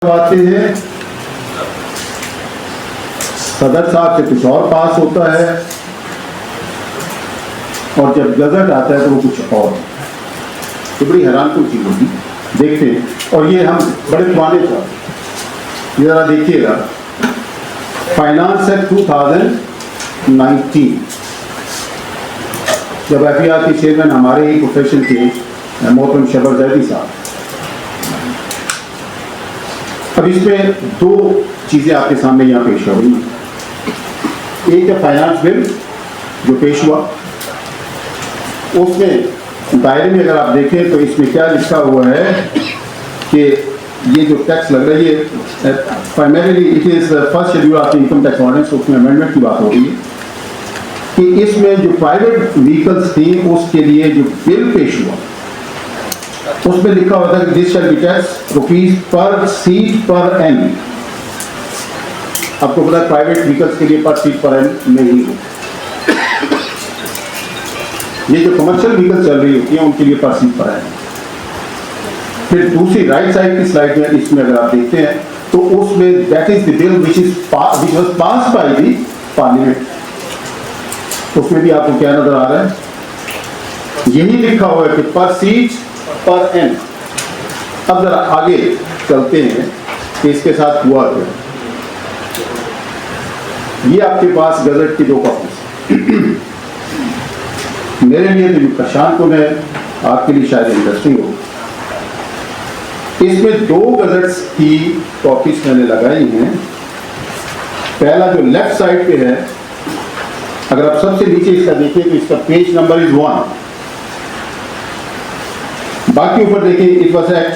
आते हैं, सदर साहब से कुछ और पास होता है और जब गजट आता है तो वो कुछ और। तो बड़ी हैरान कोई चीज होगी, देखते हैं। और ये हम बड़े पुराने था, ये जरा देखिएगा, फाइनेंस एक्ट 2019, जब FER के चेयरमैन हमारे ही प्रोफेशन के मोहतरम शबर जैदी साहब। अब इसमें दो चीजें आपके सामने यहाँ पेश हो रही हैं। एक है फाइनेंस बिल जो पेश हुआ, उसमें दायरे में अगर आप देखें तो इसमें क्या लिखा हुआ है कि ये जो टैक्स लग रही है primarily it is first schedule of income tax ordinance, उसमें अमेंडमेंट की बात हो रही है कि इसमें जो प्राइवेट व्हीकल्स थी उसके लिए जो बिल पेश हुआ उसमें लिखा हुआ था कि this shall be tax rupees per seat पर एन। आपको पता है प्राइवेट व्हीकल्स के लिए पर सीट पर एन नहीं हो, ये जो कमर्शियल व्हीकल चल रही होती है उनके लिए पर सीट पर एन। फिर दूसरी राइट साइड की स्लाइड में इसमें अगर आप देखते हैं तो उसमें that is the bill which was pass by the parliament, उसमें भी आपको क्या नजर आ रहा है, यही लिखा हुआ है कि पर सीट पर एन। अब जरा आगे चलते हैं कि इसके साथ हुआ क्या। ये आपके पास गजट की दो कॉपीज, मेरे लिए तो प्रशांत को है, आपके लिए शायद इंटरेस्टिंग हो। इसमें दो गजट्स की कॉपीज मैंने लगाई हैं। पहला जो लेफ्ट साइड पे है, अगर आप सबसे नीचे इसका देखिए तो इसका पेज नंबर इज 1, बाकी ऊपर देखिए इट वॉज एक्ट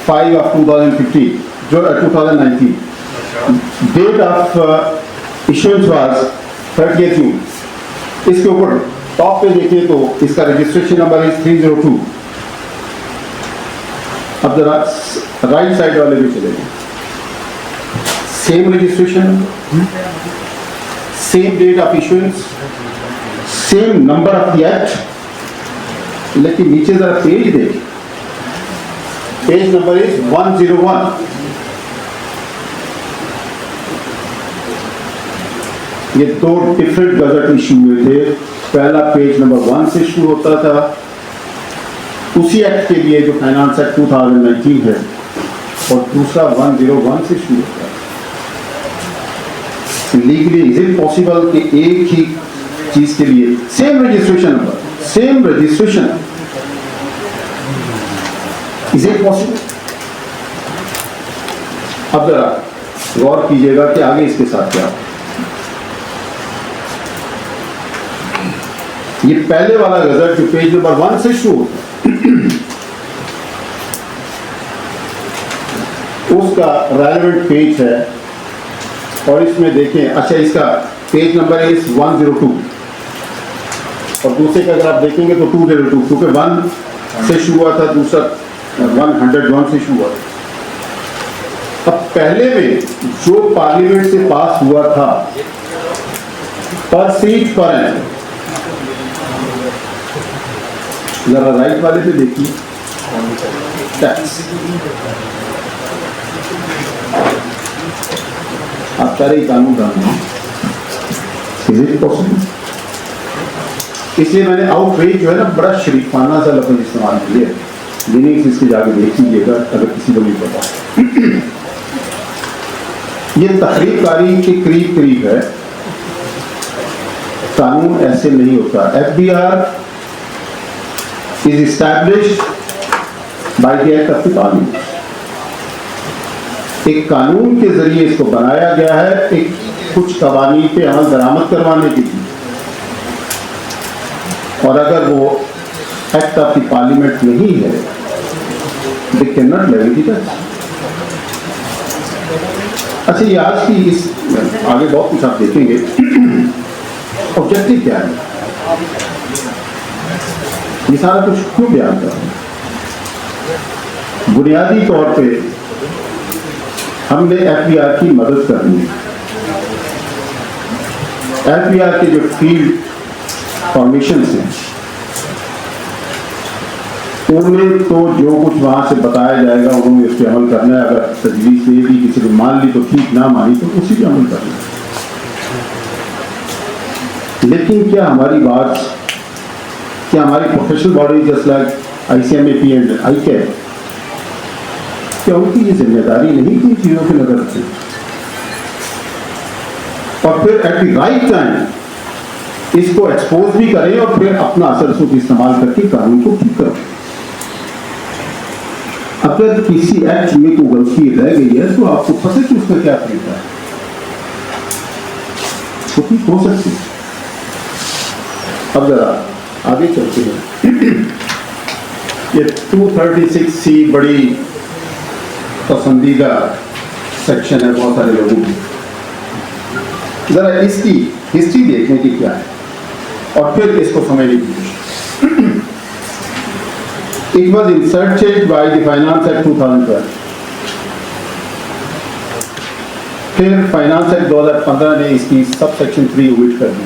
5 of 2015 जो 2019, डेट ऑफ इश्यूएंस वाज 30 जून। इसके ऊपर टॉप पे देखिए तो इसका रजिस्ट्रेशन नंबर इज 302। अब जरा राइट साइड वाले भी चले गए, same registration, same date of issuance, same number of the act, लेकिन नीचे जरा पेज देखिए, पेज नंबर इज 101। ये दो डिफरेंट गजट इशू हुए थे। पहला पेज नंबर 1 से शुरू होता था, उसी एक्ट के लिए जो फाइनेंस एक्ट 2019 है, और दूसरा 101 से शुरू होता है। लीगली इज इट पॉसिबल कि एक ही चीज के लिए same registration number, same registration, is it possible? अब जरा गौर कीजिएगा कि आगे इसके साथ क्या। ये पहले वाला गजट जो पेज नंबर 1 से शुरू होता है उसका रेलेवेंट पेज है, और इसमें देखें, अच्छा इसका पेज नंबर इज 102 और दूसरे का अगर आप देखेंगे तो 202, क्योंकि 1 से शुरू हुआ था, दूसरा 101 से शुरू हुआ था। अब पहले में जो पार्लियामेंट से पास हुआ था पर सीट पर एन, जरा राइट वाले पे देखिए, टैक्स आप सारे कानून डालना, इज इट पॉसिबल? इसलिए मैंने आउटरीच जो है ना बड़ा शरीफाना सा लफ्ज इस्तेमाल किया, मीनिंग्स इसके जाके देख लीजिएगा अगर किसी को नहीं पता। ये तहरीकारी के करीब करीब है, कानून ऐसे नहीं होता। FBR is established by the act of the parliament, एक कानून के जरिए इसको बनाया गया है, एक कुछ कवानीन पे अमल दरामद करवाने के लिए, और अगर वो एक्ट ऑफ द पार्लियामेंट नहीं है they cannot levy the tax. अच्छा, ये आज की इस आगे बहुत कुछ आप देखेंगे। ऑब्जेक्टिव क्या है, ये सारा कुछ क्यों बयान कर रहा हूं? बुनियादी तौर पे हमने FBR की मदद करनी है। FBR के जो फील्ड फॉर्मेशन हैं उन्हें तो जो कुछ वहां से बताया जाएगा उन्होंने उस पर अमल करना है। अगर तजवीज़ दे दी, किसी ने मान ली तो ठीक, ना मानी तो उसी पे अमल करना है। लेकिन क्या हमारी बात, क्या हमारी professional body just like ICMAP and ICAP, क्या उनकी ये जिम्मेदारी नहीं थी चीजों की नजर रखनी और फिर एट द राइट टाइम इसको एक्सपोज भी करें और फिर अपना असर सूख इस्तेमाल करके कानून को ठीक करें। अगर किसी एक्ट में कोई गलती रह गई है तो आपको पता कि उसका क्या तरीका है, तो ठीक हो सकती है। अब जरा आगे चलते हैं। ये 236C बड़ी पसंदीदा सेक्शन है बहुत सारे लोगों की। जरा इसकी हिस्ट्री देखने की क्या है और फिर इसको समझने की कोशिश। It was inserted by the Finance Act 2012. फिर फाइनेंस एक्ट 2015 ने इसकी सब सेक्शन 3 ओमिट कर दी।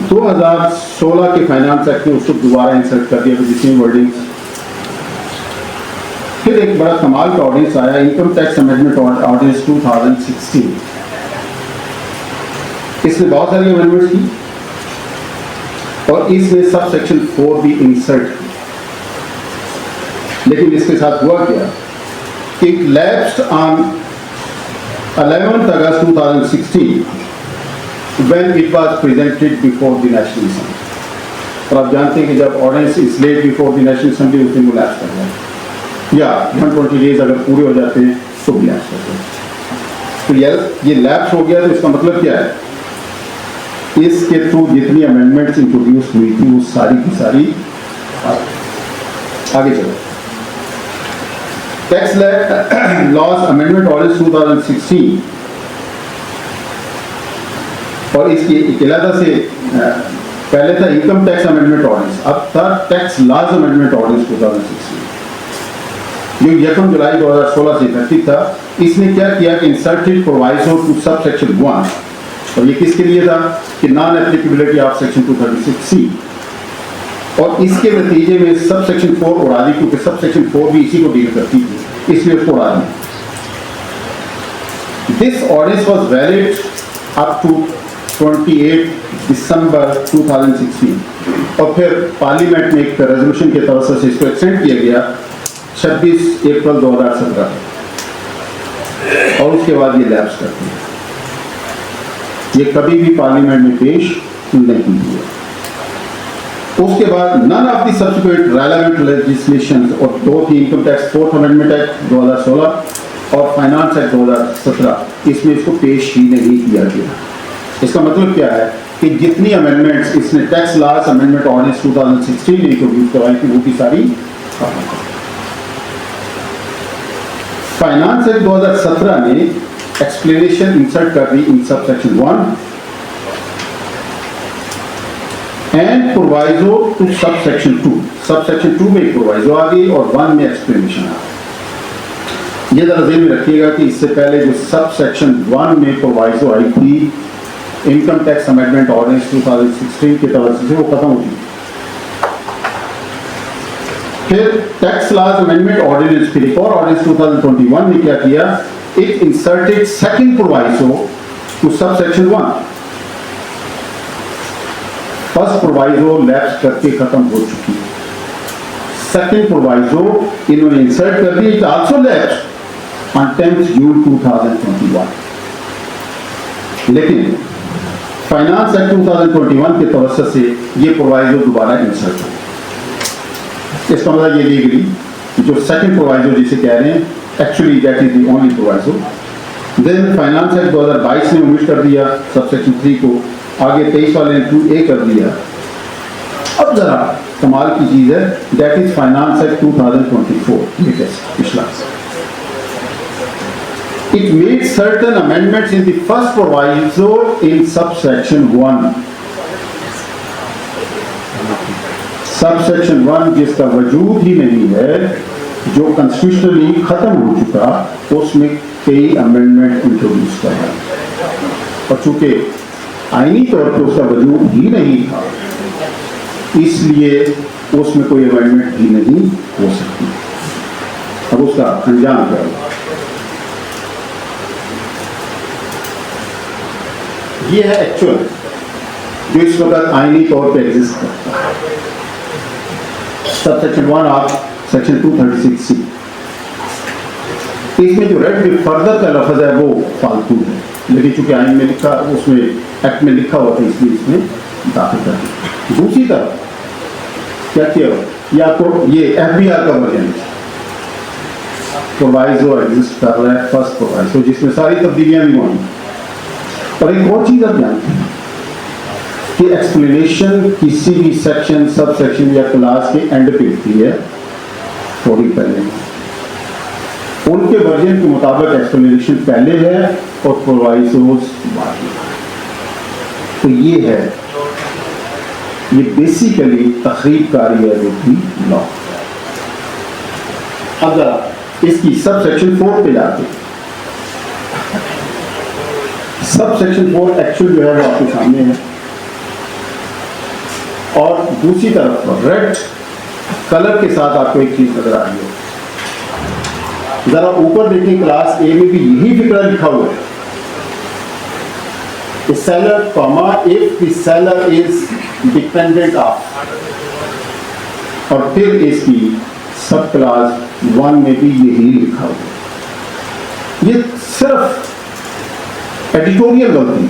2016 के फाइनेंस एक्ट में उसको दोबारा इंसर्ट कर दिया जिसमें वर्डिंग्स। फिर एक बड़ा कमाल का ऑर्डिनेंस आया, इनकम टैक्स अमेंडमेंट ऑर्डिनेंस 2016। इसने बहुत सारी अमेंडमेंट्स की और इसने सब सेक्शन 4 भी इंसर्ट की। लेकिन इसके साथ हुआ क्या कि it lapsed on 11th August 2016 when it was presented before the National Assembly। और आप जानते हैं कि जब ordinance is laid before the National Assembly उस दिन वो लैप्स कर जाए या 120 डेज अगर पूरे हो जाते हैं तो भी लैप्स करते हैं। तो ये लैप्स हो गया तो इसका मतलब क्या है, इसके थ्रू जितनी अमेंडमेंट्स इंट्रोड्यूस हुई थी वो सारी की सारी आगे चलो। टैक्स लॉज अमेंडमेंट ऑर्डिनेंस 2016 और इसकी इकलादा से पहले था इनकम टैक्स अमेंडमेंट ऑर्डिनेंस, अब था टैक्स लॉज अमेंडमेंट ऑर्डिनेंस 2016 जो 1 जुलाई 2016 से इफेक्टिव था। इसने क्या किया कि inserted proviso to sub section 1 और ये किसके लिए था कि non applicability of section 236C और इसके नतीजे में सब सेक्शन 4 उड़ा दी क्योंकि सब सेक्शन 4 भी इसी को डील करती थी, इसलिए उसको उड़ा दी। This ordinance was valid up to 28 December 2016 और फिर पार्लियामेंट में एक रेजोल्यूशन के तवज्जो से इसको एक्सटेंड किया गया 26 अप्रैल 2017 और उसके बाद ये लैप्स करती है। ये कभी भी पार्लियामेंट में पेश नहीं हुआ। उसके बाद none of the subsequent relevant legislations और दो थी income tax 4th amendment act 2016 और फाइनेंस एक्ट 2017 इसमें इसको पेश ही नहीं किया गया। इसका मतलब क्या है कि जितनी अमेंडमेंट्स इसने टैक्स लॉज अमेंडमेंट ऑर्डिनेंस 2016 ने इंट्रोड्यूस करवाई थी वो भी सारी फाइनेंस एक्ट 2017 ने एक्सप्लेनेशन इंसर्ट कर दी in sub section 1 and proviso to सब सेक्शन 2। सब सेक्शन 2 में प्रोवाइजो आ गई और 1 में एक्सप्लेनेशन आ गई। ये जरा ध्यान में रखिएगा कि इससे पहले जो सब सेक्शन 1 में प्रोवाइजो आई थी इनकम टैक्स अमेंडमेंट ऑर्डिनेंस 2016 के तवज्जो से वो खत्म हो गई। फिर टैक्स लॉज अमेंडमेंट ऑर्डिनेंस फिर एक और ऑर्डिनेंस 2021 ने क्या किया, it inserted second proviso to sub section 1। First proviso lapse करके खत्म हो चुकी है, सेकंड प्रोवाइजो इन्होंने इंसर्ट कर दी, it also lapse on 10th June 2021। लेकिन फाइनेंस एक्ट 2021 के तवज्जो से ये प्रोवाइजो दोबारा इंसर्ट हो। इसका मतलब ये लीगली जो सेकंड प्रोवाइजो जिसे कह रहे हैं actually that is the only proviso. Then finance act 2022 ने ओमिट कर दिया सब सेक्शन 3 को, आगे 23 वाले ने 2A कर दिया। अब जरा कमाल की चीज है that is finance act 2024 latest पिछला। It made certain amendments in the first proviso in subsection 1. Subsection 1 जिसका वजूद ही नहीं है, जो कॉन्स्टिट्यूशनली खत्म हो चुका, उसमें कई अमेंडमेंट इंट्रोड्यूस किया और चूंकि आईनी तौर पर उसका वजूद ही नहीं था इसलिए उसमें कोई अमेंडमेंट भी नहीं हो सकती। अब उसका अंजाम क्या होगा? ये है एक्चुअल जो इस वक्त आईनी तौर पे एग्जिस्ट करता है। Sub section 1 of section 236C, इसमें जो रेड विद फर्दर का लफ्ज है वो फालतू है, लेकिन चूंकि आइन में लिखा, उसमें एक्ट में लिखा हुआ था, इसलिए इसमें दाखिल कर दिया। दूसरी तरफ क्या किया, या तो ये FBR का वर्जन प्रोवाइजो एग्जिस्ट कर रहा है, फर्स्ट प्रोवाइजो, जिसमें सारी तब्दीलियां भी होंगी। और एक और चीज आप जानते हैं कि एक्सप्लेनेशन किसी भी सेक्शन, सब सेक्शन या क्लास के एंड पे होती है, थोड़ी पहले। उनके वर्जन के मुताबिक एक्सप्लेनेशन पहले है और प्रोवाइजोस बाद में। तो ये है, ये बेसिकली तखरीबकारी है जो कि लॉ। अगर इसकी सब सेक्शन 4 पे जाते, सब सेक्शन 4 एक्चुअल जो है वो आपके सामने है, और दूसरी तरफ रेड कलर के साथ आपको एक चीज नजर आ रही है। जरा ऊपर देखिए, क्लास ए में भी यही फिक्रा लिखा हुआ है, the seller, if the seller is dependent of, और फिर इसकी सब क्लास 1 में भी यही लिखा हुआ है। ये सिर्फ एडिटोरियल गलती,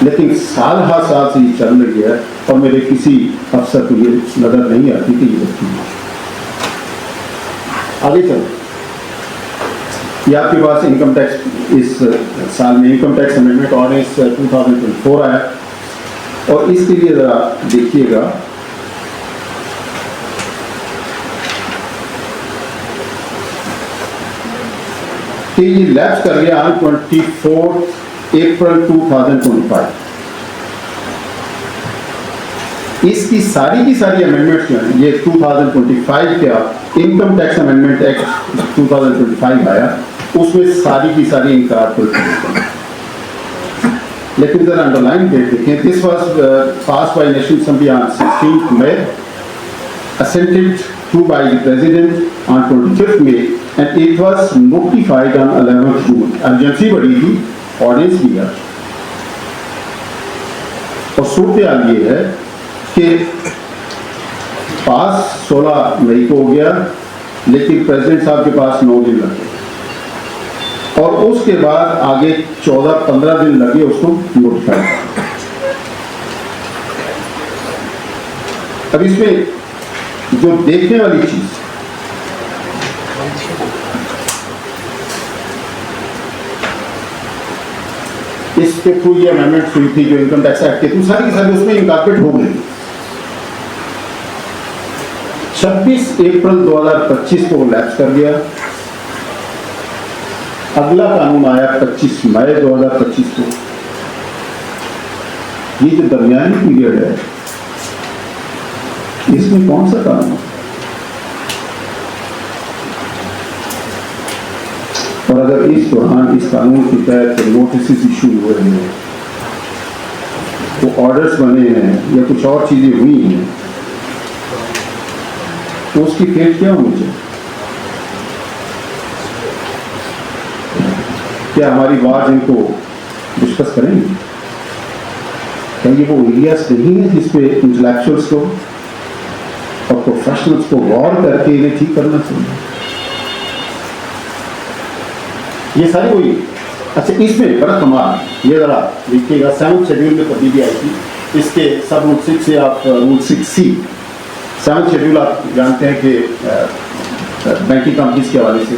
लेकिन साल हर साल से ये चल रही है और मेरे किसी अफसर को ये नजर नहीं आती कि ये गलती है। आगे चलो, ये आपके पास इनकम टैक्स इस साल में इनकम टैक्स अमेंडमेंट ऑर्डिनेंस 2024 आया, और इसके लिए जरा देखिएगा कि ये लैप्स कर गया 24 अप्रैल 2025। इसकी सारी की सारी अमेंडमेंट्स जो हैं, ये 2025 का इनकम टैक्स अमेंडमेंट एक्ट 2025 आया, उसमें सारी की सारी इनकार कर दी। लेकिन जरा अंडरलाइन डेट देखें, this was passed by National Assembly on 16 May, assented to by the president on 25th May, and it was notified on 11th June। Urgency बढ़ी थी, ऑर्डिनेंस किया, और सूरत हाल ये है कि पास 16 मई को हो गया, लेकिन प्रेसिडेंट साहब के पास 9 दिन लगे, और उसके बाद आगे 14-15 दिन लगे उसको नोटिफाई। अब इसमें जो देखने वाली चीज, इसके थ्रू ये अमेंडमेंट हुई थी जो इनकम टैक्स एक्ट के थ्रू, सारी की सारी उसमें इनकॉर्पोरेट हो गई। 26 अप्रैल 2025 को लैप्स कर गया। अगला कानून आया 25 मई 2025 को। ये जो दरमियानी पीरियड है, इसमें कौन सा कानून, और अगर इस दौरान इस कानून के तहत नोटिस इशू हुए हैं, तो ऑर्डर्स बने हैं या कुछ और चीजें हुई हैं, तो उसकी फेट क्या होनी चाहिए? क्या हमारी बात इनको डिस्कस करेंगे? क्या ये वो एरियाज नहीं है जिसपे इंटेलेक्चुअल्स को और प्रोफेशनल्स को गौर करके इन्हें ठीक करना चाहिए? ये सारी वही। अच्छा, इसमें बड़ा कमाल, ये जरा देखिएगा, 7th शेड्यूल में तब्दीली आई थी, इसके सब रूल 6 से आप रूल 6C, 7th शेड्यूल आप जानते हैं कि बैंकिंग कंपनीज के हवाले से,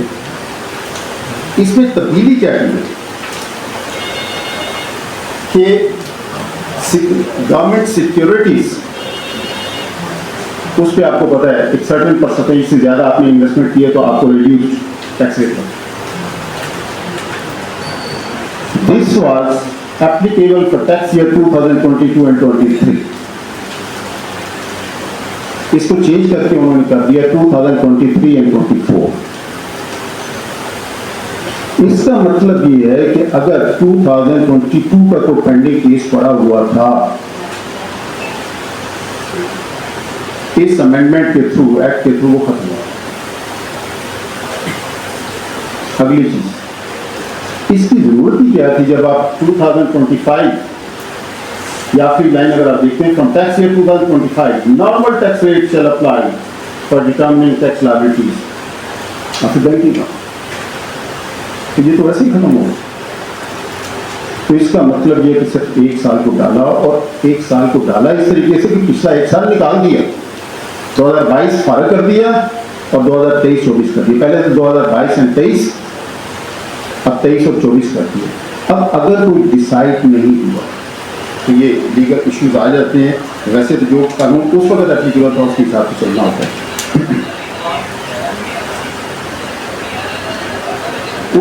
इसमें तब्दीली क्या की है कि गवर्नमेंट सिक्योरिटीज, उस पर आपको पता है एक सर्टेन परसेंटेज से ज्यादा आपने इन्वेस्टमेंट किया तो आपको रिड्यूस्ड टैक्स रेट है। This was applicable for tax year 2022 and 23। इसको चेंज करके उन्होंने कर दिया 2023 एंड 24। इसका मतलब ये है कि अगर 2022 का कोई पेंडिंग केस पड़ा हुआ था इस अमेंडमेंट के थ्रू, एक्ट के थ्रू वो खत्म हुआ। अगली चीज, इसकी जरूरत ही क्या थी जब आप 2025 या फिर लाइन अगर आप देखते हैं, from tax year 2025 normal tax rate shall apply for determining tax liabilities, आपसे बैंकिंग का, तो ये तो वैसे ही खत्म हो गया। तो इसका मतलब ये कि सिर्फ एक साल को डाला, और एक साल को डाला इस तरीके से कि पिछला एक साल निकाल दिया, 2022 फारग कर दिया और 2023-24 कर दिया। पहले तो 2022 और 23, अब 23 और 24 कर दिया। अब अगर कोई डिसाइड नहीं हुआ तो ये लीगल इश्यूज आ जाते हैं। वैसे तो जो कानून उस वक्त एप्लीकेबल था उसके हिसाब से चलना होता है।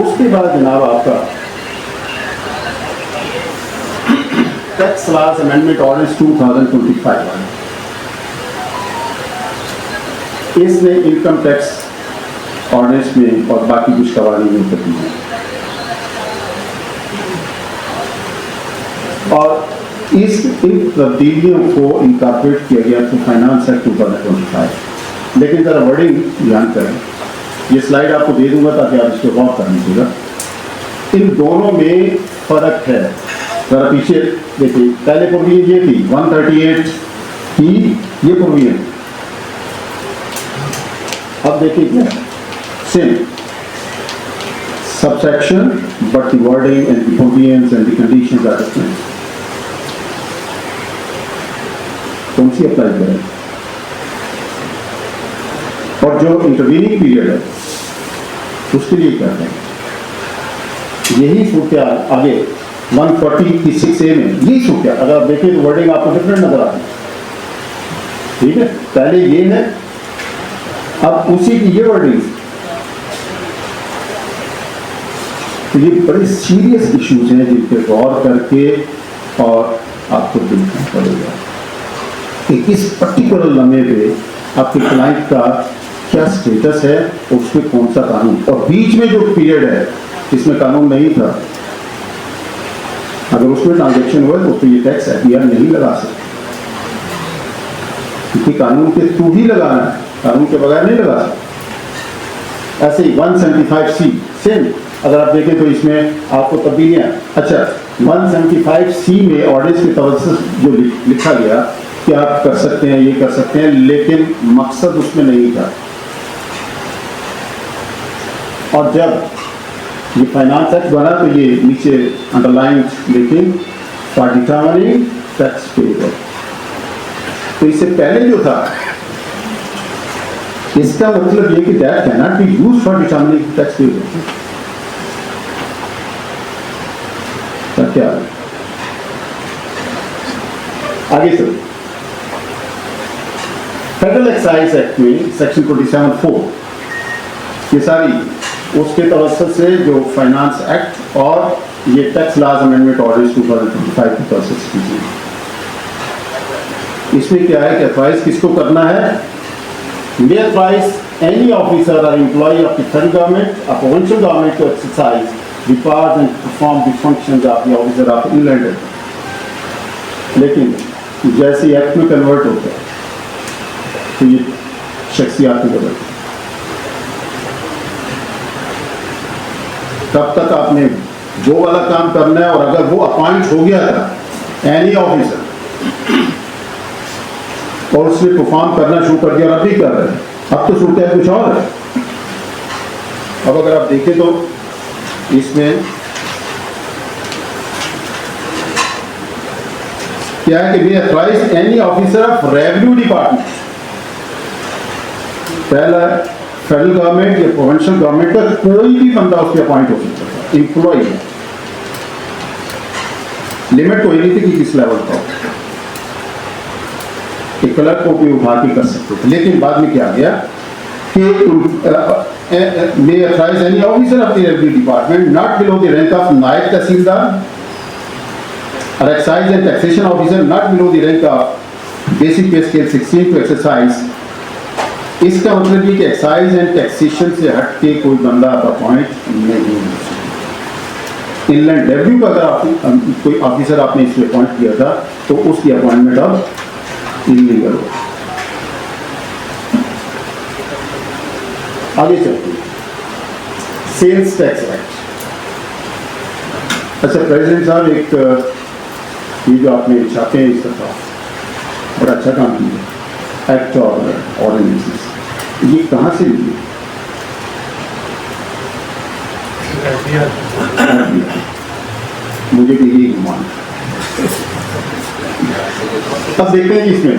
उसके बाद जनाब आपका टैक्स लॉज अमेंडमेंट ऑर्डिनेंस 2025 इसने इनकम टैक्स ऑर्डिनेंस में और बाकी कुछ कवानीन में तब्दीली है, और इन तब्दीलियों को इनकॉर्पोरेट किया गया थ्रू फाइनेंस एक्ट 2025। लेकिन जरा वर्डिंग ध्यान करें, ये स्लाइड आपको दे दूंगा ताकि आप इसको गौर कर लीजिएगा। इन दोनों में फर्क है। जरा पीछे देखिए, पहले प्रोविजन ये थी 138 की, ये प्रोविजन, अब देखिए क्या same subsection but the wording and the provisions and the conditions are different. कौन सी अप्लाई करें? और जो इंटरवीनिंग पीरियड है उसके लिए क्या करें? यही सूरत आगे 146A में यही सूरत, अगर आप देखें तो वर्डिंग आपको डिफरेंट नजर आती है। ठीक है, पहले ये है, अब उसी की ये वर्डिंग। तो ये बड़े सीरियस इश्यूज हैं जिन पर गौर करके और आपको देखना पड़ेगा कि इस पर्टिकुलर लम्हे पे आपके क्लाइंट का क्या स्टेटस है, उसमें कौन सा कानून, और बीच में जो पीरियड है इसमें कानून नहीं था, अगर उसमें ट्रांजैक्शन हुआ तो ये टैक्स एफआईआर नहीं लगा सकते, क्योंकि कानून के थ्रू ही लगाना है, कानून के बगैर नहीं लगा सकते। ऐसे ही 175C सेम, अगर आप देखें तो इसमें आपको तब्दीलियां, अच्छा 175C में ऑर्डिनेंस की तवज्जुह जो लिखा गया कि आप कर सकते हैं, ये कर सकते हैं, लेकिन मकसद उसमें नहीं था। और जब ये फाइनेंस एक्ट बना तो ये नीचे अंडरलाइन लिखें फॉर डिटरमिनिंग टैक्स पेबल। तो इससे पहले जो था इसका मतलब ये कि that can not be used for determining tax payable. क्या आगे चलो, फेडरल एक्साइज एक्ट में सेक्शन 27(4) ये सारी उसके तवज्जुह से जो फाइनेंस एक्ट और ये टैक्स लॉज अमेंडमेंट ऑर्डिनेंस 2025 की तवज्जुह से कीजिए। इसमें क्या है कि अथराइज किसको करना है? मे अथराइज एनी ऑफिसर और employee of the federal government, a provincial government to exercise the powers and perform the functions of the officer of inland. लेकिन जैसे एक्ट में कन्वर्ट होता है तो ये शख्सियात में बदलती है। तब तक आपने वो वाला काम करना है, और अगर वो अपॉइंट हो गया था एनी ऑफिसर और उसने परफॉर्म करना शुरू कर दिया और अब भी कर रहे हैं, अब तो सूरत है कुछ और है। अब अगर आप देखें तो इसमें क्या है कि we authorise any officer of revenue department, पहला फेडरल गवर्नमेंट या प्रोविंशियल गवर्नमेंट का कोई भी बंदा उसके अपॉइंट हो सकता है, एम्प्लॉय है। लिमिट कोई नहीं थी कि किस लेवल का, एक क्लर्क को भी उठा के कर सकते थे। लेकिन बाद में क्या गया कि may authorise any officer of the revenue department not below the rank of naib tehsildar और excise and taxation officer not below the rank of basic pay scale 16 to exercise. इसका मतलब ये कि एक्साइज एंड टैक्सेशन से हट के कोई बंदा अपॉइंट नहीं हो सकता। इनलैंड रेवेन्यू का अगर कोई ऑफिसर आपने इसमें अपॉइंट किया था तो उसकी अपॉइंटमेंट अब इलीगल हो। आगे चलते हैं, सेल्स टैक्स एक्ट। अच्छा प्रेसिडेंट साहब, एक ये जो आपने छापे हैं इस दफा बड़ा अच्छा काम किया, एक्ट और ऑर्डिनेंसेस, ये कहाँ से लिए? मुझे भी यही गुमान। अब देखते हैं इसमें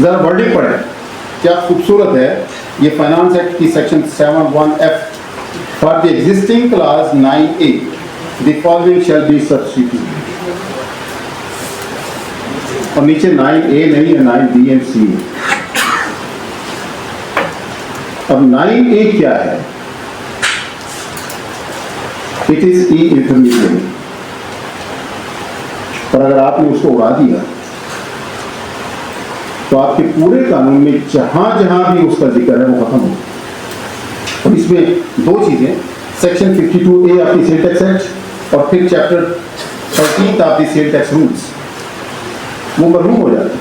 जरा वर्डिंग पढ़े, क्या खूबसूरत है। ये फाइनेंस एक्ट की section 71F, for the existing class 9A the following shall be substituted, और नीचे 9A नहीं है, 9B एंड C है। अब 9A क्या है? इट इज ई इंटरमीडिएट, पर अगर आपने उसको उड़ा दिया तो आपके पूरे कानून में जहां जहां भी उसका जिक्र है वो खत्म हो। और इसमें दो चीजें, section 52A of the sale tax act और फिर chapter 13 of the sale tax rules, वो मरहूम हो जाते हैं।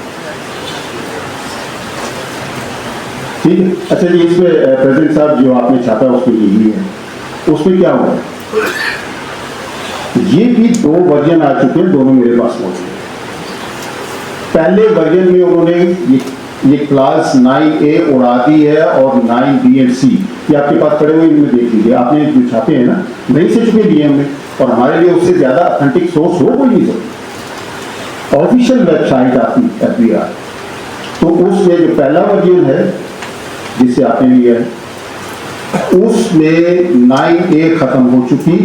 ठीक है। अच्छा जी, इसमें प्रेसिडेंट साहब जो आपने छापा उसमें यही है, उसमें क्या हुआ है? ये भी दो वर्जन आ चुके हैं, दोनों मेरे पास मौजूद है। पहले वर्जन में उन्होंने ये क्लास 9A उड़ा दी है और 9B एंड C ये आपके पास पड़े हुए, इनमें देख लीजिए। आपने जो छापे हैं ना, नहीं से चुके लिए हमने, और हमारे लिए उससे ज्यादा ऑथेंटिक सोर्स हो कोई नहीं सकता। ऑफिशियल वेबसाइट आती FBI, तो उसमें जो पहला वर्जन है जिसे आपने लिया है, उसमें 9A खत्म हो चुकी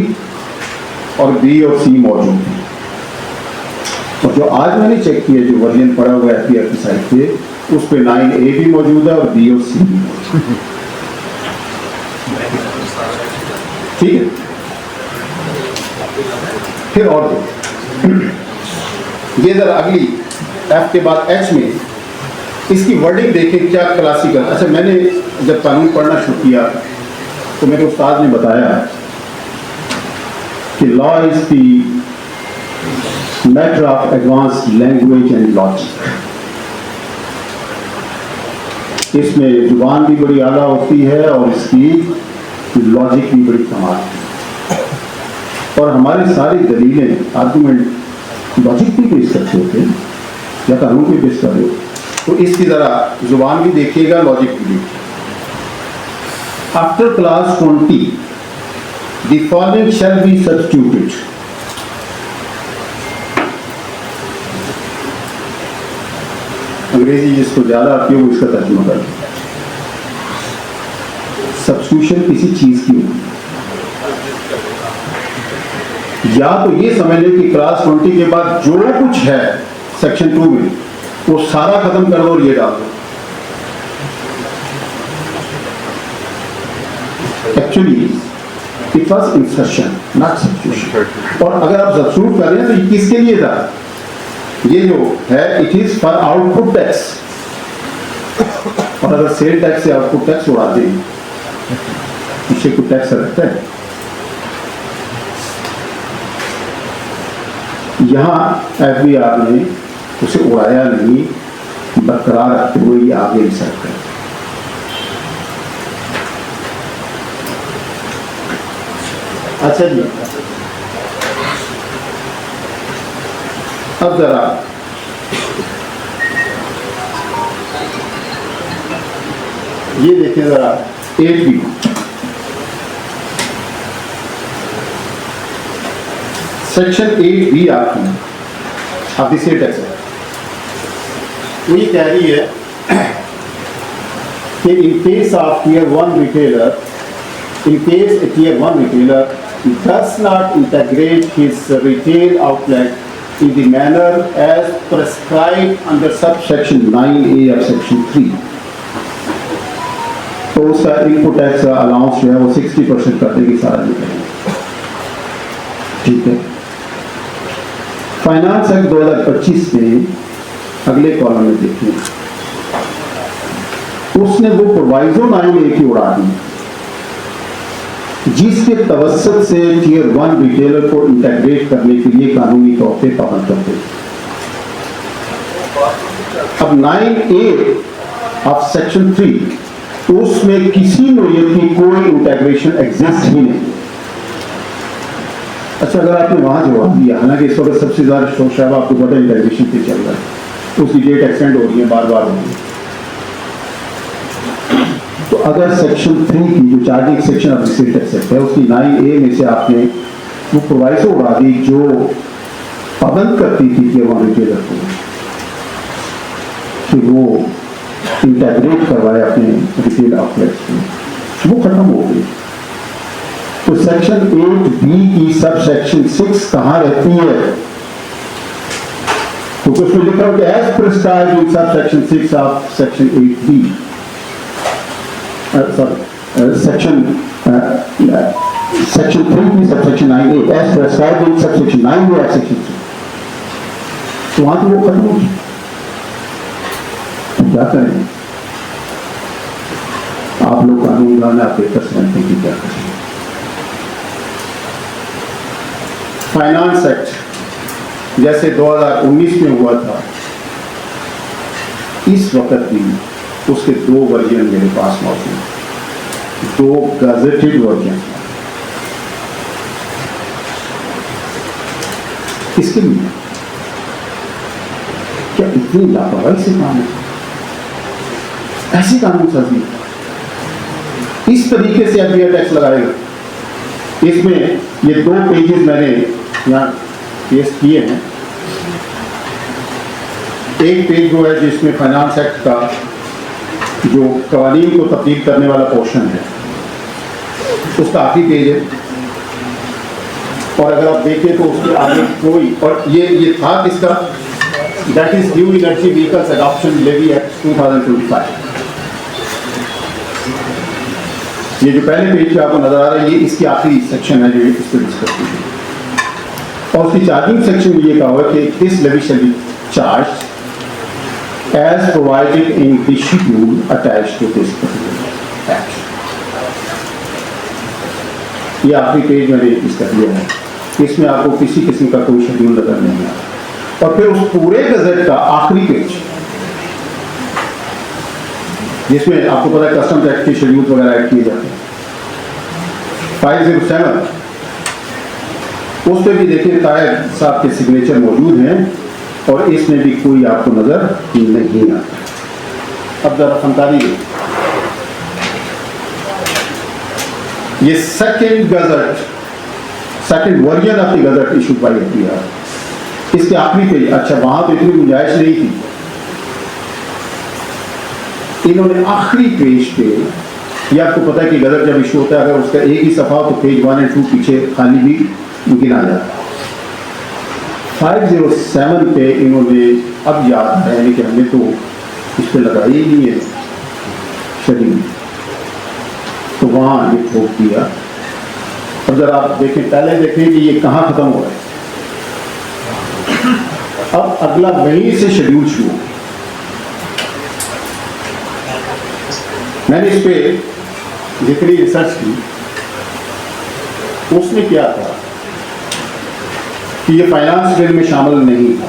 और B और C मौजूद है। और जो आज मैंने चेक किया, जो वर्जन पड़ा हुआ है FBI की साइट पे, उस पे 9A भी मौजूद है और B और C भी मौजूद है। ठीक है। फिर और ये जरा अगली F के बाद H में इसकी वर्डिंग देखें, क्या क्लासिकल। अच्छा, मैंने जब कानून पढ़ना शुरू किया तो मेरे उस्ताद ने बताया कि law is the matter of advance language and logic. इसमें जुबान भी बड़ी आला होती है और इसकी लॉजिक भी बड़ी कमाल है, और हमारी सारी दलीलें, आर्गूमेंट लॉजिक भी पेश करते होते हैं या कानून भी पेश कर रहे हो, तो इसकी जरा जुबान भी देखिएगा, लॉजिक भी देखिएगा। After class 20 the following shall be substituted. अंग्रेजी जिसको ज्यादा आती है वो इसका तर्जुमा कर। सब्स्टिट्यूशन किसी चीज की होगी, या तो ये समझ लें कि क्लास 20 के बाद जो कुछ है सेक्शन 2 में वो सारा खत्म कर दो और ये डाल दो। Actually it was insertion not substitution. और अगर आप सब्स्टिट्यूट कर रहे हैं तो ये किसके लिए था? ये जो है it is for output tax, और अगर सेल टैक्स से आउटपुट टैक्स उड़ा दें, इससे कुछ टैक्स रखता है। यहां FBI ने उसे उड़ाया नहीं, बरकरार रखते हुए ये आगे इंसर्ट कर। अच्छा जी, अब जरा ये देखें जरा 8B, सेक्शन 8B आपकी आप द सेल टैक्स एक्ट, वो ये कह रही है कि in case of tier 1 retailer, in case a tier 1 retailer does not integrate his retail outlet in the manner as prescribed under subsection 9A of section 3, तो उसका इनपुट टैक्स अलाउंस जो है वो 60% कर देगी, सारा निकलेगा। ठीक है। फाइनेंस एक्ट 2025 में अगले कॉलम में देखिए, उसने वो प्रोवाइजो 9A की उड़ा दी जिसके तवस्सुत से टियर 1 रिटेलर को इंटीग्रेट करने के लिए कानूनी तौर पे पाबंद करते हैं। अब 9A ऑफ सेक्शन 3 उसमें किसी नोयत की कोई इंटेग्रेशन एग्जिस्ट ही नहीं। अच्छा, अगर आपने वहां जवाब दिया, हालांकि इस वक्त सबसे ज्यादा शोर शराबा आपको पता इंटेग्रेशन पे चल रहा है, उसकी डेट एक्सटेंड हो रही है, बार बार हो रही है। तो अगर सेक्शन 3 की जो charging section of receipt except है, उसकी 9A में से आपने वो प्रोवाइसो उड़ा दी जो पाबंद करती थी कि वहां रिटेलर को कि वो इंटेग्रेट करवाए अपने रिटेल आउटलेट्स में, वो खत्म हो गई। तो सेक्शन 8B की सब सेक्शन 6 कहां रहती है? तो कुछ में लिखा हो कि as prescribed in sub section 6 of section 8B, section 3 की subsection 9A, as prescribed in subsection 9A of section 6। तो वहां तो वो खत्म हो गई। तो क्या करें आप लोग? कानून बनाने आप बेहतर समझते हैं कि क्या करें। फाइनेंस एक्ट जैसे 2019 में हुआ था, इस वक्त भी उसके 2 वर्जन मेरे पास मौजूद, 2 गजेटेड वर्जन। इसके लिए क्या इतनी लापरवाही से काम है? ऐसी कानून साजी इस तरीके से अब टैक्स लगाएगा। इसमें ये 2 पेजेस मैंने यहाँ पेश किए हैं। एक पेज जो है जिसमें फाइनेंस एक्ट का जो कवानीन को तब्दील करने वाला पोर्शन है, उसका आखिरी पेज है। और अगर आप देखें तो उसके आगे कोई, और ये था किसका? That is new energy vehicles adoption levy act 2025। ये जो पहले पेज पे आपको नजर आ रहा है, ये इसकी आखिरी सेक्शन है जो इस पर डिस्कस की है। और उसकी चार्जिंग सेक्शन में ये कहा हुआ है कि this levy shall be charged as provided in the schedule attached to this act. ये आखिरी पेज मैंने इसका दिया है, इसमें आपको किसी किस्म का कोई शेड्यूल नजर नहीं आता। और फिर उस पूरे गजट का आखिरी पेज जिसमें आपको पता है कस्टम्स एक्ट के शेड्यूल वगैरह ऐड किए जाते हैं, 507, उस पर भी देखिए ताहिर साहब के सिग्नेचर मौजूद हैं और इसमें भी कोई आपको नजर नहीं आता। अब जरा फनकारी, ये second gazette, second version of the gazette issued by FDR, इसके आखिरी पेज। अच्छा, वहां तो इतनी गुंजाइश नहीं थी, इन्होंने आखिरी पेज पे, ये आपको पता है कि गजट जब इशू होता है अगर उसका एक ही सफा तो पेज 1 और 2 पीछे खाली भी गिना जाता। 507 पे इन्होंने अब याद है कि हमने तो इस पर लगाई ही नहीं है शेड्यूल, तो वहां ये ठोक दिया। अब जरा आप देखें, पहले देखें कि ये कहां खत्म हो रहा है। अब अगला वहीं से शेड्यूल शुरू हो। मैंने इस पे जितनी रिसर्च की, उसमें क्या था कि ये फाइनेंस बिल में शामिल नहीं था,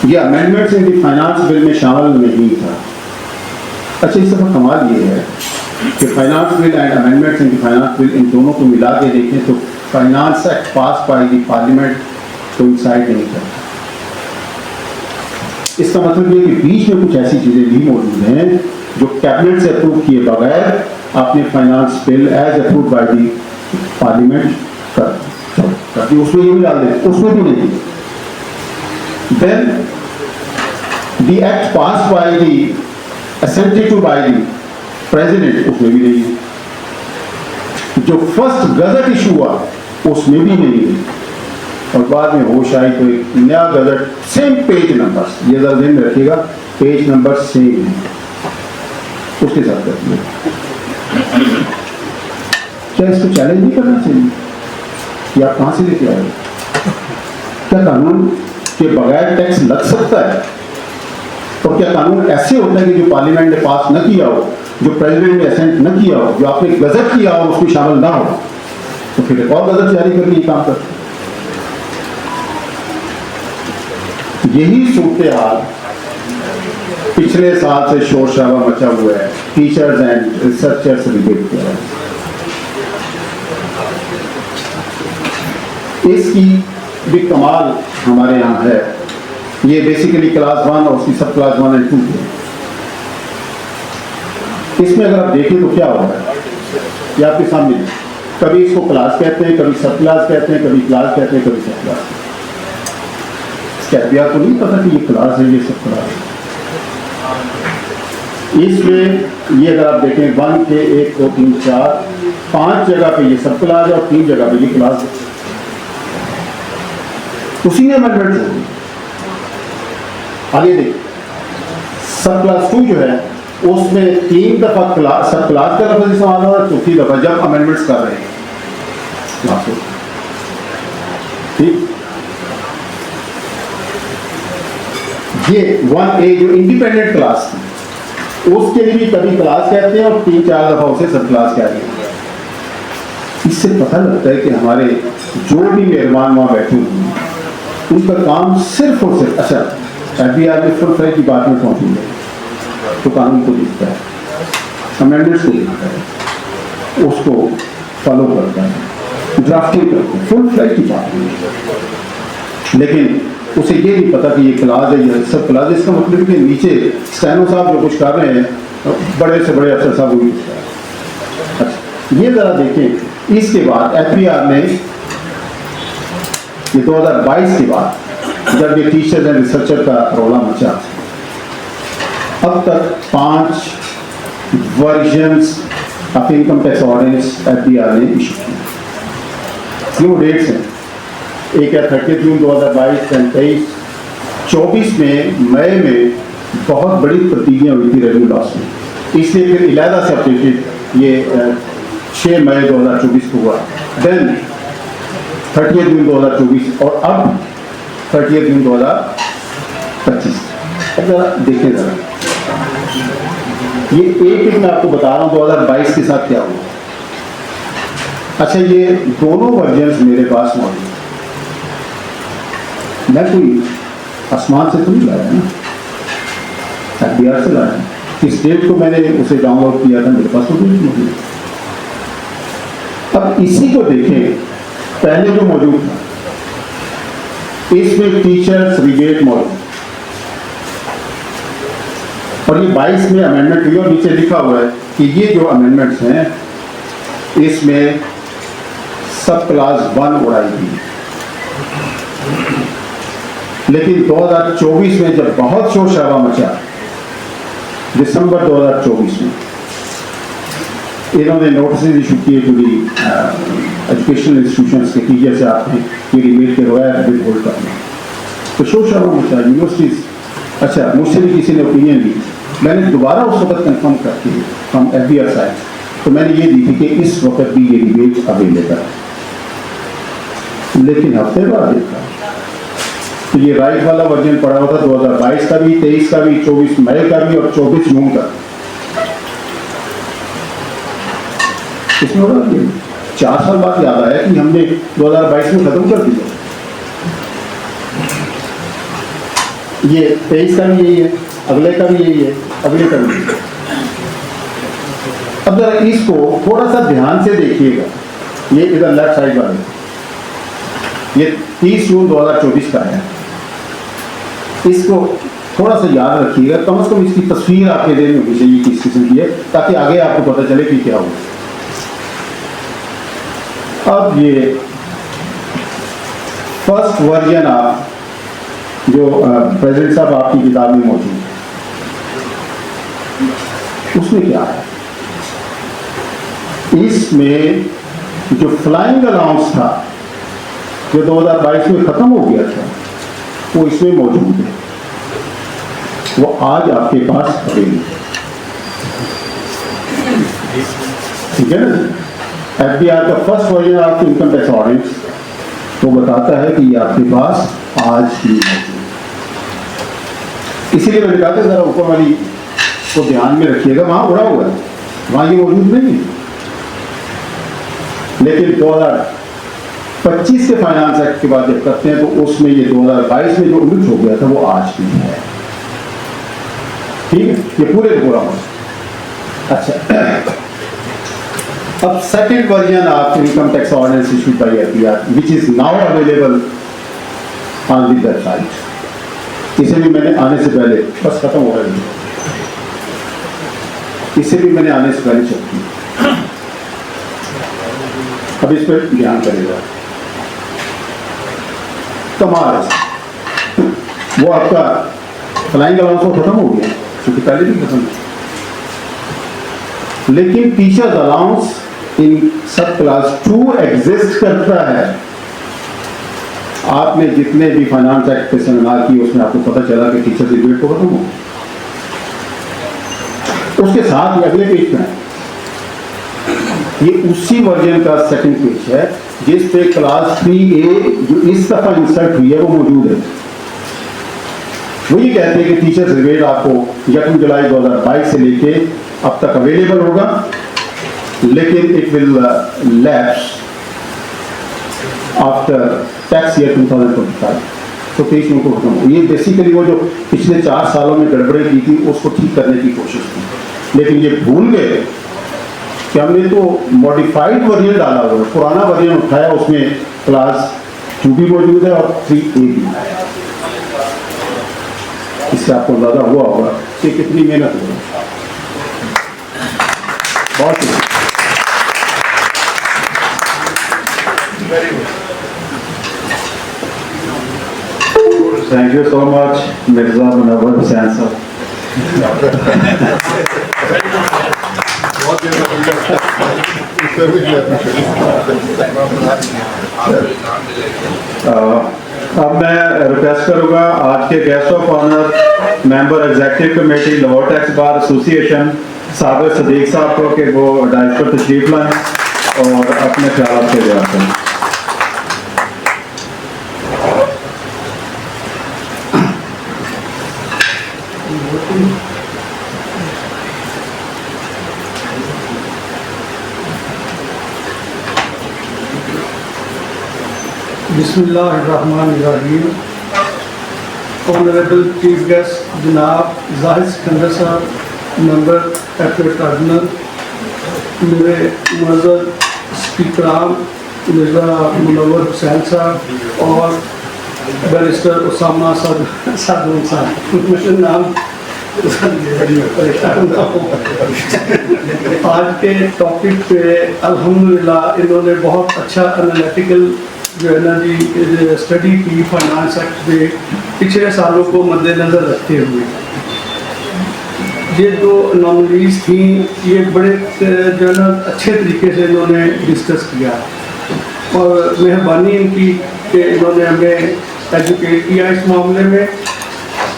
ये अमेंडमेंट्स इन फाइनेंस बिल में शामिल नहीं था। अच्छा, इस दफा कमाल ये है कि finance bill and amendments in finance bill, इन दोनों को मिला के देखें तो finance act pass by the parliament coincide नहीं करता। इसका मतलब ये कि बीच में कुछ ऐसी चीजें भी मौजूद हैं जो कैबिनेट से अप्रूव किए बगैर आपने finance bill as approve by the parliament कर दी, उसमें ये भी डाल दें, उसमें भी नहीं। Then the act pass by the assented to by the president, उसमें भी नहीं है। जो फर्स्ट गजट इशू हुआ उसमें भी नहीं है। और बाद में होश आई तो एक नया गजट, सेम पेज नंबर, ये जरा ध्यान में रखिएगा, पेज नंबर सेम है, उसके साथ कर दिया। क्या इसको चैलेंज नहीं करना चाहिए कि आप कहां से लेके आए? क्या कानून के बगैर टैक्स लग सकता है? और क्या कानून ऐसे होता है कि जो पार्लियामेंट ने पास न किया हो, जो प्रेसिडेंट ने असेंट न किया हो, जो आपने गजट किया हो उसमें शामिल ना हो, तो फिर एक और गजट जारी करके ये काम करते? यही सूरत हाल पिछले साल से शोर शराबा मचा हुआ है, टीचर्स एंड रिसर्चर्स रिलेट किया है। इसकी भी कमाल हमारे यहाँ है। ये बेसिकली क्लास 1 और उसकी सब क्लास 1 एंड 2 है। इसमें अगर आप देखें तो क्या हो रहा है, ये आपके सामने है। कभी इसको क्लास कहते हैं, कभी सब क्लास कहते हैं, कभी क्लास कहते हैं, कभी सब क्लास। क्या तो नहीं पता कि ये क्लास है, ये सब क्लास है। इसमें ये अगर आप देखें 1 के 1 2 3 4 5 जगह पे ये सब क्लास है और 3 जगह पे ये क्लास है। उसी ने अमेंडमेंट होगी। आगे देखिए, सब क्लास 2 जो है उसमें 3 दफा क्लास सब क्लास का लफ्ज़ इस्तेमाल हो रहा है, चौथी दफा जब अमेंडमेंट्स कर रहे हैं क्लास को। ठीक, ये 1A जो इंडिपेंडेंट क्लास थी उसके लिए भी कभी क्लास कहते हैं और 3-4 दफा उसे सब क्लास कहते हैं। इससे पता लगता है कि हमारे जो भी मेहमान वहां बैठे हुए हैं उनका काम सिर्फ और सिर्फ, अच्छा FBI में फुल फ्लैज की बात में पहुंची है तो कानून को देखता है, अमेंडमेंट्स को देखता है, उसको फॉलो करता है, ड्राफ्टिंग करता है, फुल फ्लैज की बात है। लेकिन उसे ये नहीं पता कि ये क्लास है, ये सब क्लास है। इसका मतलब कि नीचे स्टैनो साहब जो कुछ कर रहे हैं, बड़े से बड़े अफसर साहब वही कुछ कर रहे हैं। अच्छा, ये जरा देखें, इसके बाद FBI ने ये 2022 के बाद जब ये टीचर्स एंड रिसर्चर का रौला मचा, अब तक 5 versions of income tax ordinance FBI ने इशू किए। वो डेट्स हैं, एक है 30 जून 2022 एंड 23-24 में मई में बहुत बड़ी तब्दीलियाँ हुई थी रेवेन्यू लॉस में, इसलिए फिर इलादा से अपडेटेड ये 6 मई 2024 को हुआ। देन 30 जून 2024 और अब 30 जून 2025। अब जरा देखें जरा, ये एक मैं आपको बता रहा हूँ 2022 के साथ क्या हुआ। अच्छा, ये दोनों वर्जन्स मेरे पास मौजूद, मैं कोई आसमान से तो नहीं लाया ना, FBI से लाया। इस डेट को मैंने उसे डाउनलोड किया था, मेरे पास तो डेट मौजूद। अब इसी को देखें, पहले जो मौजूद था इसमें टीचर्स रिबेट मौजूद और ये 22 में अमेंडमेंट हुई और नीचे लिखा हुआ है कि ये जो अमेंडमेंट्स हैं इसमें सब क्लास 1 उड़ाई गई। लेकिन 2024 में जब बहुत शोर शराबा मचा, दिसंबर 2024 में इन्होंने नोटिस इशू किए टू दी एजुकेशनल इंस्टीट्यूशंस के टीचर से आपने ये रिबेट के बगैर रिबेट होल्ड करना, तो शोर शराबा मचा यूनिवर्सिटीज। अच्छा, मुझसे भी किसी ने ओपिनियन ली, मैंने दोबारा उस वक्त कंफर्म करके हम FBI साइड तो मैंने ये दी थी कि इस वक्त भी ये रिबेट अवेलेबल है। लेकिन हफ्ते बाद देखा तो ये राइट वाला वर्जन पड़ा हुआ था 2022 का भी, 23 का भी, 24 मई का भी और 24 जून का। इसमें 4 साल बाद याद आया कि हमने 2022 में खत्म कर दिया। ये 23 का भी यही है, अगले का भी यही है, अगले का भी यही है। अब जरा इसको थोड़ा सा ध्यान से देखिएगा, ये इधर लेफ्ट साइड वाले, ये 30 जून 2024 का है। इसको थोड़ा सा याद रखिएगा, कम से कम इसकी तस्वीर आपके देने होनी चाहिए किस किस्म की है, ताकि आगे आपको पता चले कि क्या हो। अब ये फर्स्ट वर्जन आप जो प्रेसिडेंट साहब आपकी किताब में मौजूद है, उसमें क्या है, इसमें जो फ्लाइंग अलाउंस था जो 2022 में खत्म हो गया था वो इसमें मौजूद है, वो आज आपके पास अवेलेबल है। ठीक है ना। FBI का first version of income tax ordinance वो बताता है कि ये आपके पास आज भी मौजूद है। इसीलिए मैंने कहा था जरा ऊपर वाली को ध्यान में रखिएगा, वहां उड़ा हुआ है, वहां ये मौजूद नहीं है। लेकिन 2025 के फाइनेंस एक्ट के बाद जब करते हैं तो उसमें ये 2022 में जो उल्लेख हो गया था वो आज भी है। ठीक है, ये पूरे पूरा होगा। अच्छा, अब second version of income tax ordinance issued by APR which is now available on the website. इसे भी मैंने आने से पहले, बस खत्म हो रहा है, इसे भी मैंने आने से पहले चेक किया। अब इस पर ध्यान करेगा। कमाल है, वो आपका फ्लाइंग अलाउंस वो खत्म हो गया क्योंकि पहले भी खत्म है, लेकिन टीचर्स अलाउंस इन सब क्लास 2 एग्जिस्ट करता है। आपने जितने भी फाइनेंस एक्ट पे सेमिनार किए उसमें आपको पता चला कि टीचर्स रिबेट को खत्म हो। उसके साथ ही अगले पेज में ये उसी वर्जन का सेकंड पेज है जिस पे क्लास 3A जो इस दफा इंसर्ट हुई है वो मौजूद है। वो ये कहते हैं कि टीचर्स रिबेट आपको 1 जुलाई 2022 से लेके अब तक अवेलेबल होगा, लेकिन it will lapse after tax year 2025। तो 23 में को खत्म हो। ये बेसिकली वो जो पिछले 4 सालों में गड़बड़े की थी उसको ठीक करने की कोशिश की, लेकिन ये भूल गए कि हमने तो मॉडिफाइड वर्जन डाला हुआ है। पुराना वर्जन उठाया, उसमें क्लास 2 भी मौजूद है और 3A भी। इससे आपको अंदाजा हुआ होगा कि कितनी मेहनत हो रही है। बहुत thank you so much Mirza Munawwar Hussain sahab. अब मैं रिक्वेस्ट करूंगा आज के guest of honour member executive committee Lahore tax bar association Sabir Sadiq sahab को कि वो डायस पर तशरीफ लाएं और अपने ख्याल से बयान करें। बिस्मिल्लाहिर्रहमानिर्रहीम। ऑनरेबल चीफ गेस्ट जनाब जाहिद सिकंदर साहब, मेंबर एपीआर ट्राइब्यूनल, मेरे मुअज़्ज़ज़ स्पीकरान मिर्ज़ा मुनव्वर हुसैन साहब और बैरिस्टर उसामा सादून साहब, मेरा नाम आज के टॉपिक पे अल्हम्दुलिल्लाह इन्होंने बहुत अच्छा एनालिटिकल जो है ना जी स्टडी की फाइनेंस एक्ट में पिछले सालों को मद्देनज़र रखते हुए। ये जो नॉमिनीज थी ये बड़े जो है ना अच्छे तरीके से इन्होंने डिस्कस किया और मेहरबानी इनकी कि इन्होंने हमें एजुकेट किया इस मामले में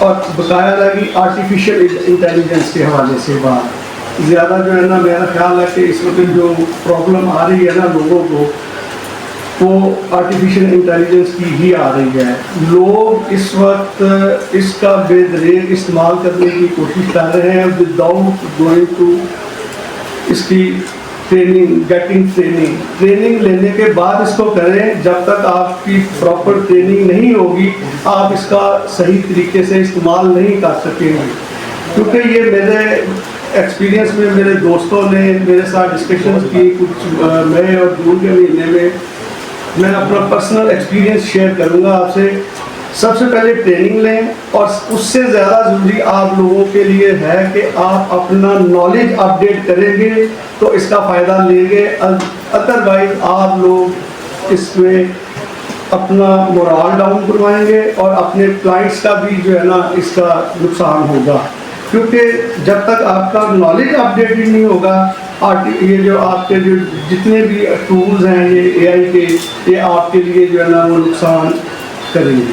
और बकाया लगी आर्टिफिशियल इंटेलिजेंस के हवाले से बात ज़्यादा जो है ना मेरा ख्याल है कि इस वक्त जो प्रॉब्लम आ रही है ना लोगों को वो आर्टिफिशियल इंटेलिजेंस की ही आ रही है। लोग इस वक्त इसका बेदरेग इस्तेमाल करने की कोशिश कर रहे हैं विदाउट गोइंग टू इसकी ट्रेनिंग लेने के बाद इसको करें। जब तक आपकी प्रॉपर ट्रेनिंग नहीं होगी आप इसका सही तरीके से इस्तेमाल नहीं कर सकेंगे, क्योंकि ये मेरे एक्सपीरियंस में मेरे दोस्तों ने मेरे साथ डिस्कशंस की कुछ मई और जून के महीने में। मैं अपना पर्सनल एक्सपीरियंस शेयर करूंगा आपसे। सबसे पहले ट्रेनिंग लें और उससे ज़्यादा ज़रूरी आप लोगों के लिए है कि आप अपना नॉलेज अपडेट करेंगे तो इसका फ़ायदा लेंगे, अदरवाइज आप लोग इसमें अपना मोराल डाउन करवाएंगे और अपने क्लाइंट्स का भी जो है ना इसका नुकसान होगा, क्योंकि जब तक आपका नॉलेज अपडेट ही नहीं होगा ये जो आपके जो जितने भी टूल्स हैं ये एआई के ये आपके लिए जो है ना वो नुकसान करेंगे।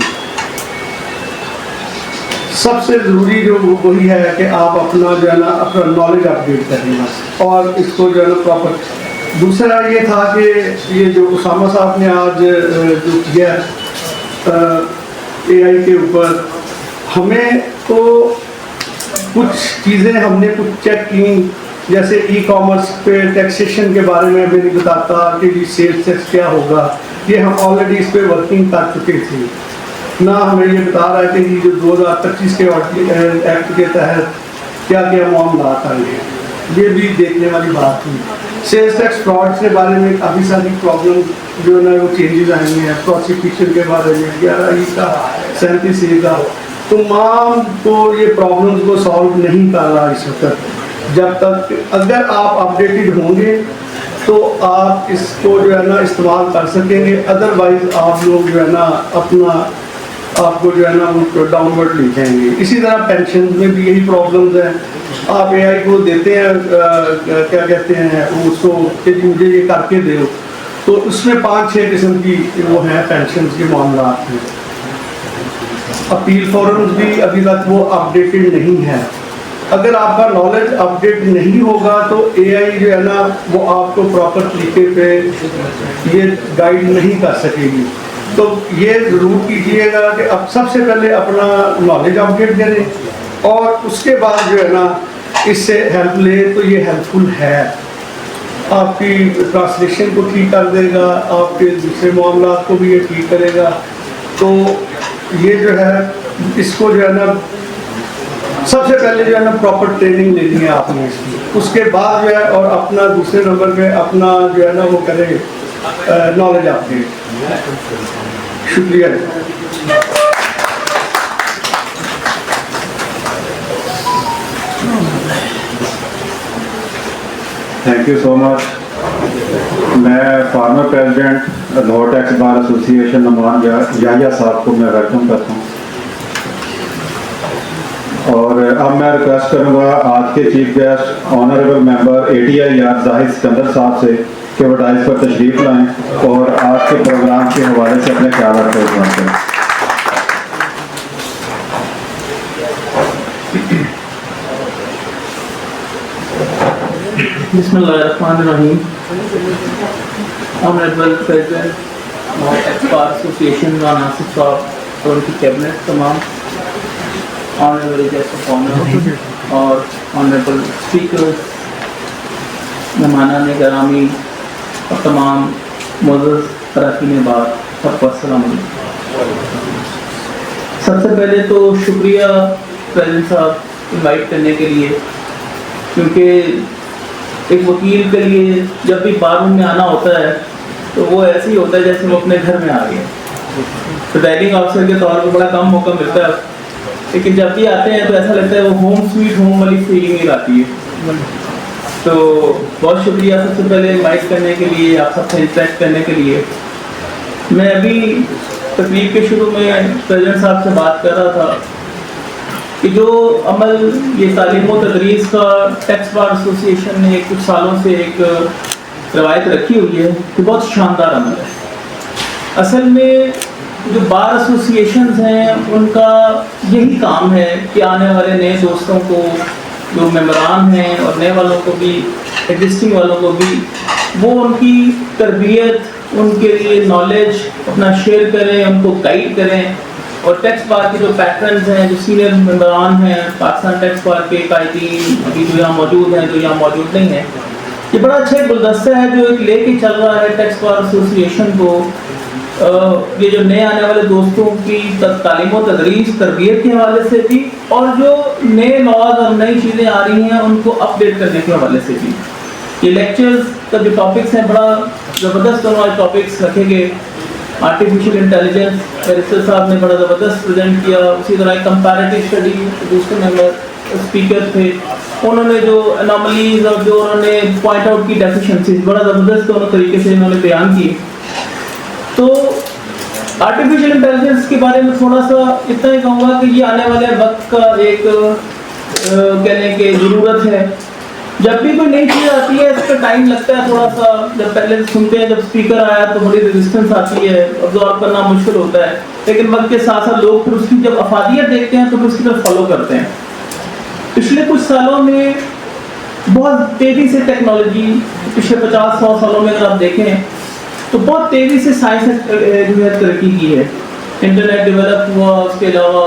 सबसे ज़रूरी जो वही है कि आप अपना जो है ना अपना नॉलेज अपडेट करें और इसको जो है ना प्रॉपर। दूसरा ये था कि ये जो उसामा साहब ने आज जो किया एआई के ऊपर, हमें तो कुछ चीज़ें हमने कुछ चेक की, जैसे ई कॉमर्स पे टैक्सेशन के बारे में हमें नहीं बताता कि जी सेल्स टैक्स क्या होगा, ये हम ऑलरेडी इस पर वर्किंग कर चुके थे। ना हमें ये बता रहा है कि जो 2025 के एक्ट के तहत क्या क्या मामला आ रहे हैं, ये भी देखने वाली बात हुई। सेल्स टैक्स फ्रॉड के बारे में काफ़ी सारी प्रॉब्लम जो है ना वो चेंजेस आए हैं, प्रोसिक्यूशन के बारे में 11 का 37 का, तमाम तो ये प्रॉब्लम्स को सॉल्व नहीं कर रहा इस वक्त। जब तक अगर आप अपडेटेड होंगे तो आप इसको जो है ना इस्तेमाल कर सकेंगे, अदरवाइज आप लोग जो है ना अपना आपको जो है ना उनको डाउनवर्ड ले जाएंगे। इसी तरह पेंशन में भी यही प्रॉब्लम्स हैं। आप एआई को देते हैं क्या कहते हैं उसको कि मुझे ये करके दो, तो उसमें 5-6 किस्म की वो हैं पेंशन के मामला हैं। अपील फॉर्म्स भी अभी तक वो अपडेटेड नहीं है। अगर आपका नॉलेज अपडेट नहीं होगा तो एआई जो है ना वो आपको प्रॉपर तरीके पे ये गाइड नहीं कर सकेगी। तो ये ज़रूर कीजिएगा कि अब सबसे पहले अपना नॉलेज अपडेट करें और उसके बाद जो है ना इससे हेल्प ले, तो ये हेल्पफुल है। आपकी ट्रांसलेशन को ठीक कर देगा, आपके दूसरे मामला को भी ये ठीक करेगा। तो ये जो है इसको जो है ना सबसे पहले जो है ना प्रॉपर ट्रेनिंग लेनी है आपने इसकी, उसके बाद जो है और अपना दूसरे नंबर पे अपना जो है ना वो करें नॉलेज अपडेट। शुक्रिया। Thank you so much. मैं former president Lahore tax bar association Numan Yahya sahab को मैं वेलकम करता हूँ। और अब मैं रिक्वेस्ट करूँगा आज के chief guest honourable member ATI Zahid Sikandar साहब से कि वो डाइस पर तशरीफ लाएँ और आज के प्रोग्राम के हवाले से अपने ख्याल पेश करें। बिस्मिल्लाहिर्रहमानिर्रहीम। Honourable president Lahore tax bar association Nasir sahab और उनकी कैबिनेट, तमाम ऑनरेबल गेस्ट ऑफ ऑनर और ऑनरेबल स्पीकर, मेहमानान गिरामी और तमाम मुअज़्ज़ज़ अरकान बात, सबको अस्सलाम वालेकुम। सबसे पहले तो शुक्रिया प्रेसिडेंट साहब इनवाइट करने के लिए, क्योंकि एक वकील के लिए जब भी बार रूम में आना होता है तो वो ऐसे ही होता है जैसे वो अपने घर में आ गए। प्रिजाइडिंग ऑफिसर के तौर पर बड़ा कम मौका मिलता है, लेकिन जब भी आते हैं तो ऐसा लगता है वो होम स्वीट होम वाली फीलिंग ही आती है। तो बहुत शुक्रिया सबसे पहले इनवाइट करने के लिए, आप सबसे इंटरेक्ट करने के लिए। मैं अभी तकरीब के शुरू में प्रेसिडेंट साहब से बात कर रहा था कि जो अमल ये तालीम व तदरीस का टैक्स बार एसोसिएशन ने कुछ सालों से एक रवायत रखी हुई है कि बहुत शानदार अमल है। असल में जो बार एसोसिएशंस हैं उनका यही काम है कि आने वाले नए दोस्तों को, जो मेंबरान हैं और नए वालों को भी, एग्जिस्टिंग वालों को भी, वो उनकी तरबियत, उनके लिए नॉलेज अपना शेयर करें, उनको गाइड करें। और टैक्स बार के जो पैटर्न्स हैं, जो सीनियर मेंबरान हैं पाकिस्तान टैक्स बार के कायदीन अभी जो यहाँ मौजूद हैं, जो यहाँ मौजूद नहीं है, ये बड़ा अच्छा एक गुलदस्ता है जो एक लेके चल रहा है टैक्स बार एसोसिएशन को। ये जो नए आने वाले दोस्तों की तालीम व तदरीस तरबियत के हवाले से भी, और जो नए लॉज और नई चीज़ें आ रही हैं उनको अपडेट करने के हवाले से भी। ये लेक्चर्स का जो टॉपिक्स हैं बड़ा ज़बरदस्त उन्होंने टॉपिक्स रखे गए। आर्टिफिशियल इंटेलिजेंस बैरिस्टर साहब ने बड़ा ज़बरदस्त प्रेजेंट किया। उसी तरह कंपैरेटिव स्टडी दूसरे मेंबर स्पीकर थे, उन्होंने जो एनॉमलीज और जो उन्होंने पॉइंट आउट की डेफिशिएंसीज बड़ा ज़बरदस्त दोनों तरीके से इन्होंने बयान की। तो आर्टिफिशियल इंटेलिजेंस के बारे में थोड़ा सा इतना ही कहूँगा कि ये आने वाले वक्त का एक कहने की ज़रूरत है। जब भी कोई नई चीज़ आती है इस पर टाइम लगता है थोड़ा सा। जब पहले सुनते हैं, जब स्पीकर आया तो बड़ी रेजिस्टेंस आती है, अब्जॉर्ब करना मुश्किल होता है, लेकिन वक्त के साथ साथ लोग फिर उसकी जब अफादियत देखते हैं तो फिर उसकी तरफ फॉलो करते हैं। पिछले कुछ सालों में बहुत तेज़ी से टेक्नोलॉजी, पिछले 50-100 सालों में अगर आप देखें तो बहुत तेज़ी से साइंस ने तरक्की की है। इंटरनेट डेवलप हुआ, उसके अलावा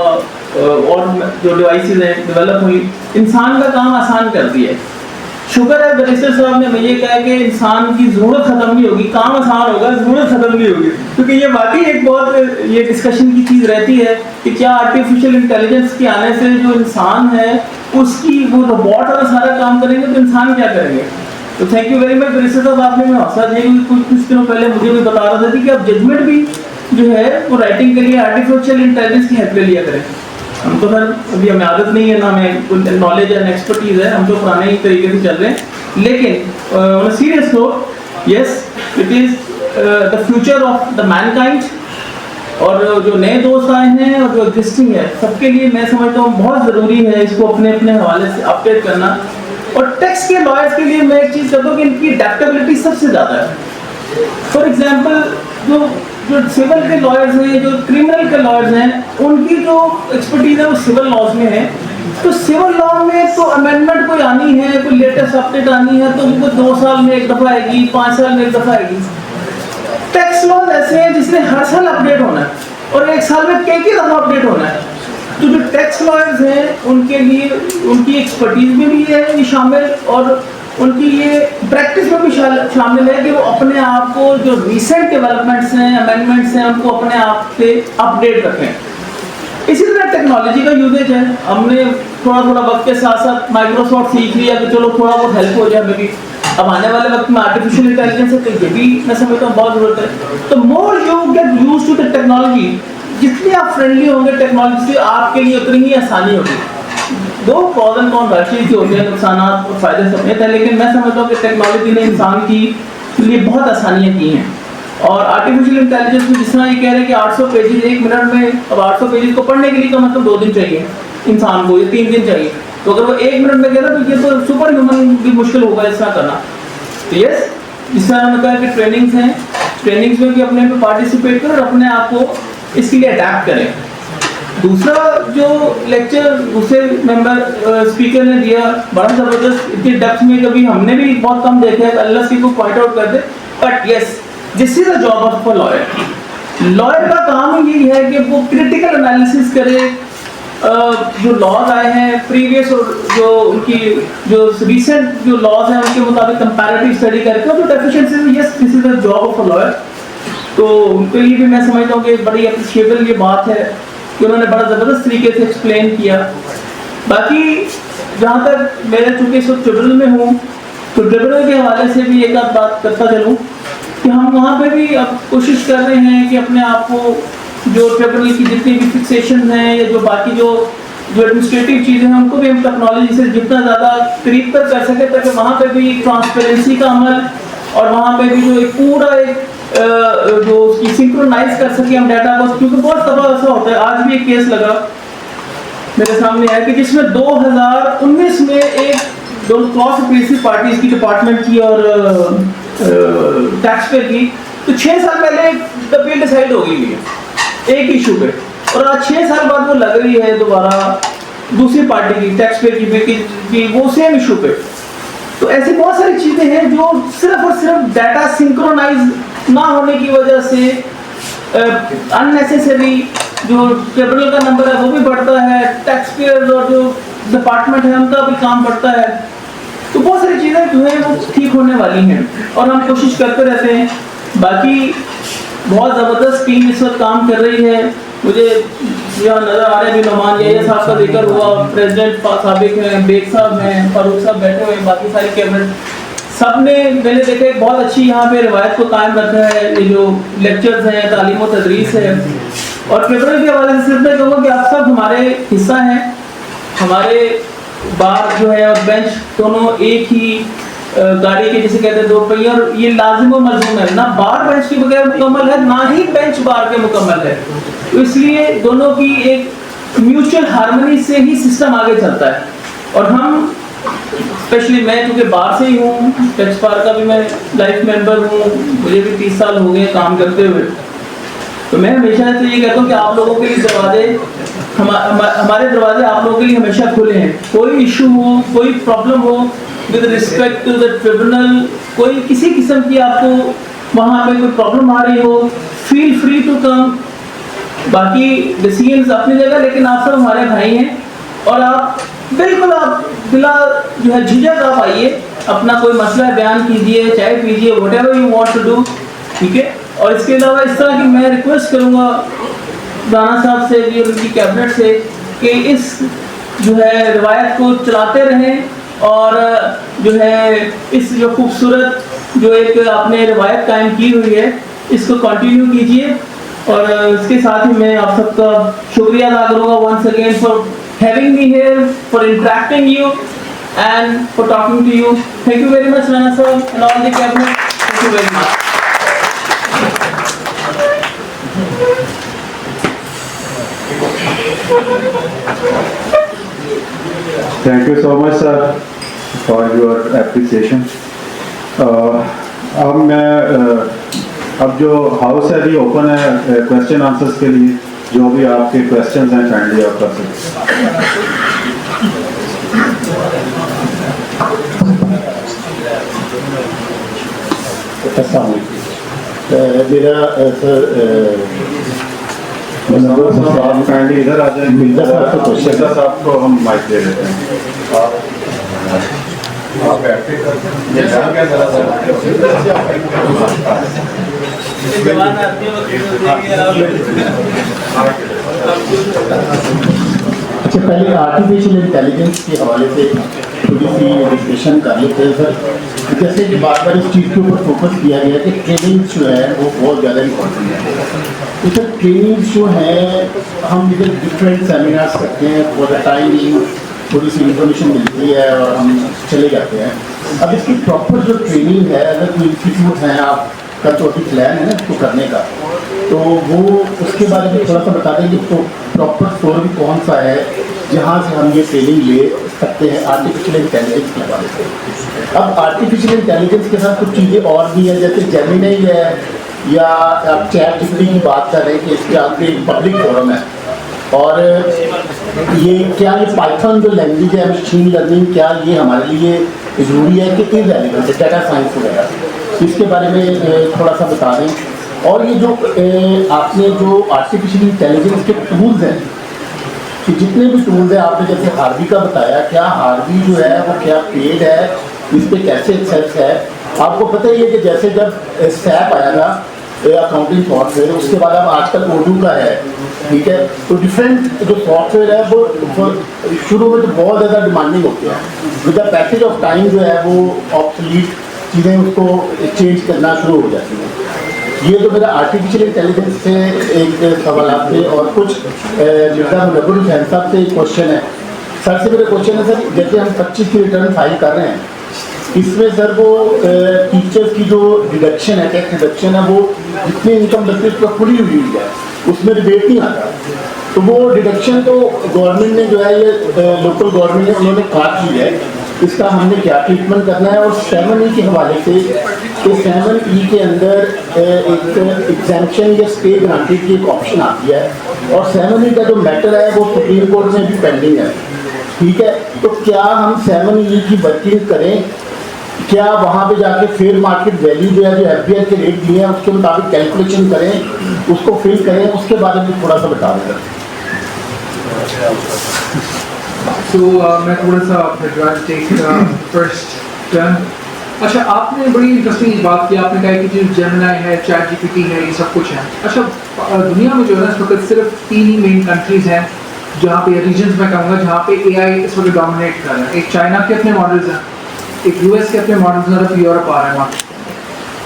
और जो डिवाइसेस हैं डेवलप हुई, इंसान का काम आसान कर दिया है। शुक्र है बैरिस्टर साहब ने मुझे कहा कि इंसान की ज़रूरत ख़त्म नहीं होगी, काम आसान होगा, ज़रूरत ख़त्म नहीं होगी, क्योंकि ये वाकई एक बहुत ये डिस्कशन की चीज़ रहती है कि क्या आर्टिफिशियल इंटेलिजेंस के आने से जो इंसान है उसकी वो रोबोट वाला सारा काम करेंगे तो इंसान क्या करेंगे। तो thank you very much barrister साहब, आपने मैं हौसला दिया, क्योंकि कुछ दिनों पहले मुझे भी बता रहा था कि आप जजमेंट भी जो है वो राइटिंग के लिए आर्टिफिशियल इंटेलिजेंस की हेल्प ले लिया करें। हम तो सर अभी हमें आदत नहीं है, ना हमें नॉलेज एंड एक्सपर्टीज है, हम तो पुराने ही तरीके से चल रहे हैं, लेकिन on a serious note yes it is the future of the Mankind. और जो नए दोस्त आए हैं और जो एग्जिस्टिंग है सबके लिए मैं समझता हूँ बहुत ज़रूरी है इसको अपने अपने हवाले से अपडेट करना। और टैक्स के लॉयर्स के लिए मैं एक चीज़ कहता हूँ कि इनकी अडेप्टेबिलिटी सबसे ज़्यादा है। फॉर एग्जाम्पल जो सिविल के लॉयर्स हैं, जो क्रिमिनल के लॉयर्स हैं, उनकी जो एक्सपर्टीज है वो सिविल लॉज में है। तो सिविल लॉ में तो अमेंडमेंट कोई आनी है, कोई लेटेस्ट अपडेट आनी है तो उनको 2 साल में एक दफ़ा आएगी, 5 साल में एक दफ़ा आएगी। टैक्स लॉज ऐसे हैं जिसमें हर साल अपडेट होना है और 1 साल में कई दफ़ा अपडेट होना है। तो जो टैक्स लॉयर्स हैं उनके लिए उनकी एक्सपर्टीज में भी है ये शामिल, और उनकी ये प्रैक्टिस में भी शामिल है कि वो अपने आप को जो रिसेंट डेवलपमेंट्स हैं, अमेंडमेंट्स हैं, उनको अपने आप से अपडेट रखें। इसी तरह टेक्नोलॉजी का यूजेज है, हमने थोड़ा थोड़ा वक्त के साथ साथ माइक्रोसॉफ्ट सीख लिया कि चलो थोड़ा बहुत हेल्प हो जाए हमें भी। अब आने वाले वक्त में आर्टिफिशियल इंटेलिजेंस है तो ये भी मैं समझता हूँ बहुत ज़रूरत है। तो more you get used to the technology, जितने आप फ्रेंडली होंगे टेक्नोलॉजी से आपके लिए उतनी ही आसानी होगी। दो प्रॉज एंड कॉन हर चीज़ के होते हैं, नुकसान और फायदे समेत है, लेकिन मैं समझता हूँ कि टेक्नोलॉजी ने इंसान की लिए बहुत आसानियाँ की हैं। और आर्टिफिशियल इंटेलिजेंस में जिस तरह ये कह रहे हैं कि 800 पेजेस 1 मिनट में, अब 800 पेजेस को पढ़ने के लिए कम से कम 2 दिन चाहिए इंसान को, या 3 दिन चाहिए, तो अगर वो 1 मिनट में कह रहे तो ये तो सुपर ह्यूमन भी मुश्किल होगा इस तरह करना। तो यस, जिस तरह हमने कहा कि ट्रेनिंग्स हैं, ट्रेनिंग्स में भी अपने पे पार्टिसिपेट करें और अपने आप को इसके लिए अडेप्ट करें। दूसरा जो लेक्चर दूसरे मेंबर स्पीकर ने दिया बड़ा ज़बरदस्त, इतनी डेप्थ में कभी हमने भी बहुत कम देखा है, अल्लाह से को पॉइंट आउट कर दे। But yes, this is the job of a lawyer. Lawyer का काम यही है कि वो क्रिटिकल एनालिसिस करे, जो लॉज आए हैं प्रीवियस और जो उनकी जो रिसेंट जो लॉज हैं उनके मुताबिक कंपैरेटिव स्टडी करके जो deficiencies, yes this is the job of a lawyer. तो उनके लिए भी मैं समझता हूँ कि बड़ी अप्रिशिएबल ये बात है कि उन्होंने बड़ा ज़बरदस्त तरीके से एक्सप्लेन किया। बाकी जहाँ तक मेरे चूँकि इस वक्त ट्रिब्यूनल में हूँ तो ट्रिब्यूनल के हवाले से भी एक आध बात करता चलूँ कि हम वहाँ पे भी अब कोशिश कर रहे हैं कि अपने आप को जो ट्रिब्यूनल की जितनी भी फिक्सेशन हैं या जो बाकी जो एडमिनिस्ट्रेटिव चीज़ें हैं उनको भी हम टेक्नोलॉजी से जितना ज़्यादा करीब तक कर सकें, ताकि वहाँ पे भी ट्रांसपेरेंसी का अमल और वहाँ पे भी जो एक पूरा एक जो उसकी सिंक्रोनाइज कर सके हम डाटा को, क्योंकि बहुत दफ़ा ऐसा होता है। आज भी एक केस लगा मेरे सामने आया कि जिसमें 2019 में एक दो क्रॉस अपील पार्टीज की डिपार्टमेंट की और टैक्स पे की, तो 6 साल पहले अपील डिसाइड हो गई है एक इशू पे, और आज 6 साल बाद वो लग रही है दोबारा दूसरी पार्टी की टैक्स पे की वो सेम इशू पे। तो ऐसी बहुत सारी चीज़ें हैं जो सिर्फ और सिर्फ डाटा सिंक्रोनाइज ना होने की वजह से अननेसेसरी जो ट्रिब्यूनल का नंबर है वो भी बढ़ता है, टैक्स पेयर्स और जो डिपार्टमेंट है उनका भी काम बढ़ता है। तो बहुत सारी चीज़ें जो है वो ठीक होने वाली हैं और हम कोशिश करते रहते हैं। बाकी बहुत ज़बरदस्त टीम इस वक्त काम कर रही है। मुझे यहाँ नज़र आ रहे हैं भी नमान या साहब का जिक्र हुआ, प्रेसिडेंट साबिक हैं, बेग साहब हैं, फारूक साहब बैठे हुए हैं, बाकी सारी कैबिनेट सब ने मैंने देखा एक बहुत अच्छी यहाँ पे रिवायत को कायम रखा है। ये जो लेक्चर्स हैं, तालीम और तदरीस है, और ट्रिब्यूनल के हवाले से सिर्फ मैं कहूँगा कि आप सब हमारे हिस्सा हैं। हमारे बार जो है और बेंच दोनों एक ही गाड़ी के जिसे कहते हैं 2 पहिए, और ये लाजिम और मलजूम है, ना बार बेंच के बगैर मुकम्मल है ना ही बेंच बार के मुकम्मल है। तो इसलिए दोनों की एक म्यूचुअल हार्मनी से ही सिस्टम आगे चलता है। और हम स्पेशली मैं क्योंकि बाहर से ही हूँ, टैक्स बार का भी मैं लाइफ मेंबर हूँ, मुझे भी 30 साल हो गए काम करते हुए, तो मैं हमेशा से ये कहता हूँ कि आप लोगों के लिए दरवाजे हमारे दरवाजे आप लोगों के लिए हमेशा खुले हैं। कोई इशू हो, कोई प्रॉब्लम हो with respect to the tribunal, कोई किसी किस्म की आपको वहाँ पे कोई प्रॉब्लम आ रही हो, फील फ्री टू कम। बाकी डिसीजंस अपनी जगह, लेकिन आप सब हमारे भाई हैं और आप बिल्कुल आप बिला जो है झिझक आप आइए अपना कोई मसला बयान कीजिए, चाय पीजिए, whatever you want to do, ठीक है। और इसके अलावा इस तरह की मैं रिक्वेस्ट करूँगा राणा साहब से भी, उनकी कैबिनेट से, कि इस जो है रिवायत को चलाते रहें और जो है इस जो खूबसूरत जो एक आपने रिवायत कायम की हुई है इसको कंटिन्यू कीजिए। और इसके साथ ही मैं आप सबका शुक्रिया अदा करूँगा once again for having me here, for interacting you and for talking to you. Thank you very much, Rana sir, and all the cabinet. Thank you very much. Thank you so much, sir, for your appreciation. अब मैं अब जो house है अभी open है question answers के लिए, जो भी आपके क्वेश्चंस हैं काइंडली आप कर सकते हैं। मेरा सर आप काइंडली इधर आ जाएं। मिर्जा साहब से क्वेश्चन मिर्जा साहब को हम माइक दे देते हैं। आप बैठे जवान आदमी अच्छा, पहले आर्टिफिशियल इंटेलिजेंस के हवाले से थोड़ी सी डिस्कशन कर लेते हैं सर। जैसे कि बार बार इस चीज़ के ऊपर फोकस किया गया कि ट्रेनिंग जो है वो बहुत ज़्यादा इम्पोर्टेंट है। तो सर ट्रेनिंग जो है हम इधर डिफरेंट सेमिनार्स करते हैं, फॉर द टाइम थोड़ी सी इन्फॉर्मेशन मिलती है और हम चले जाते हैं। अब इसकी प्रॉपर जो ट्रेनिंग है, अगर कोई इंस्टीट्यूट है आपका तो अभी प्लान है ना इसको करने का, तो वो उसके बारे में थोड़ा सा बता देंगे। तो प्रॉपर फोरम कौन सा है जहाँ से हम ये ट्रेनिंग ले सकते हैं आर्टिफिशियल इंटेलिजेंस के हवाले से। अब आर्टिफिशियल इंटेलिजेंस के साथ कुछ चीज़ें और भी हैं, जैसे जेमिनी है या आप चैट जीपीटी की बात कर रहे हैं कि इसके आपके पब्लिक फोरम है, और ये क्या ये पाइथन जो लैंग्वेज है मशीन लर्निंग, क्या ये हमारे लिए ज़रूरी है कि इररेलेवेंट है, डाटा साइंस वगैरह, इसके बारे में थोड़ा सा बता दें। और ये जो आपने जो आर्टिफिशियल इंटेलिजेंस के टूल्स हैं, कि जितने भी टूल्स हैं आपने जैसे हार्वी का बताया, क्या हार्वी जो है वो क्या पेड है, इस पर कैसे एक्सेस है। आपको पता ही है कि जैसे जब सैप आया था अकाउंटिंग सॉफ्टवेयर, उसके बाद अब आजकल ओडू का है, ठीक है। तो डिफरेंट जो सॉफ्टवेयर है वो शुरू में तो बहुत ज़्यादा डिमांडिंग होते हैं, with the passage of time जो है वो ऑब्सोलीट चीज़ें उसको चेंज करना शुरू हो जाती हैं। ये तो मेरा आर्टिफिशियल इंटेलिजेंस से एक सवाल थे, और कुछ मिर्जा मुनव्वर हुसैन साहब से एक क्वेश्चन है। सर से मेरा क्वेश्चन है, सर जैसे हम 25 की रिटर्न फाइल कर रहे हैं, इसमें सर वो टीचर्स की जो डिडक्शन है, टैक्स डिडक्शन है, वो जितनी इनकम लगती है उस पर खुली हुई है, उसमें रिबेट नहीं आता। तो वो डिडक्शन तो गवर्नमेंट ने जो है ये लोकल गवर्नमेंट ने उन्होंने काट ली है, इसका हमने क्या ट्रीटमेंट करना है। और 7E के हवाले से, तो 7E के अंदर एक एग्जेम्पशन या स्टे ग्रांटेड की एक ऑप्शन आती है, और 7E का जो मैटर है वो सुप्रीम कोर्ट में भी पेंडिंग है, ठीक है। तो क्या हम 7E की वर्किंग करें, क्या वहाँ पे जाके फेयर मार्केट वैल्यू जो है, जो FBI के रेट दिए हैं उसके मुताबिक कैलकुलेशन करें, उसको फिल करें, उसके बारे में थोड़ा सा बता दें। So मैं थोड़ा सा टेक फर्स्ट टर्न। अच्छा, आपने बड़ी इंटरेस्टिंग बात की, आपने कहा कि जो जेमिनी है, चैट जीपीटी है, ये सब कुछ है। अच्छा, दुनिया में जो है इस वक्त सिर्फ 3 ही मेन कंट्रीज हैं जहाँ पे, रीजन्स में कहूँगा, जहाँ पे AI इस वक्त डोमिनेट कर रहा है। एक चाइना के अपने मॉडल्स हैं, एक US के अपने मॉडल्स हैं, और यूरोप आ रहा है वहाँ।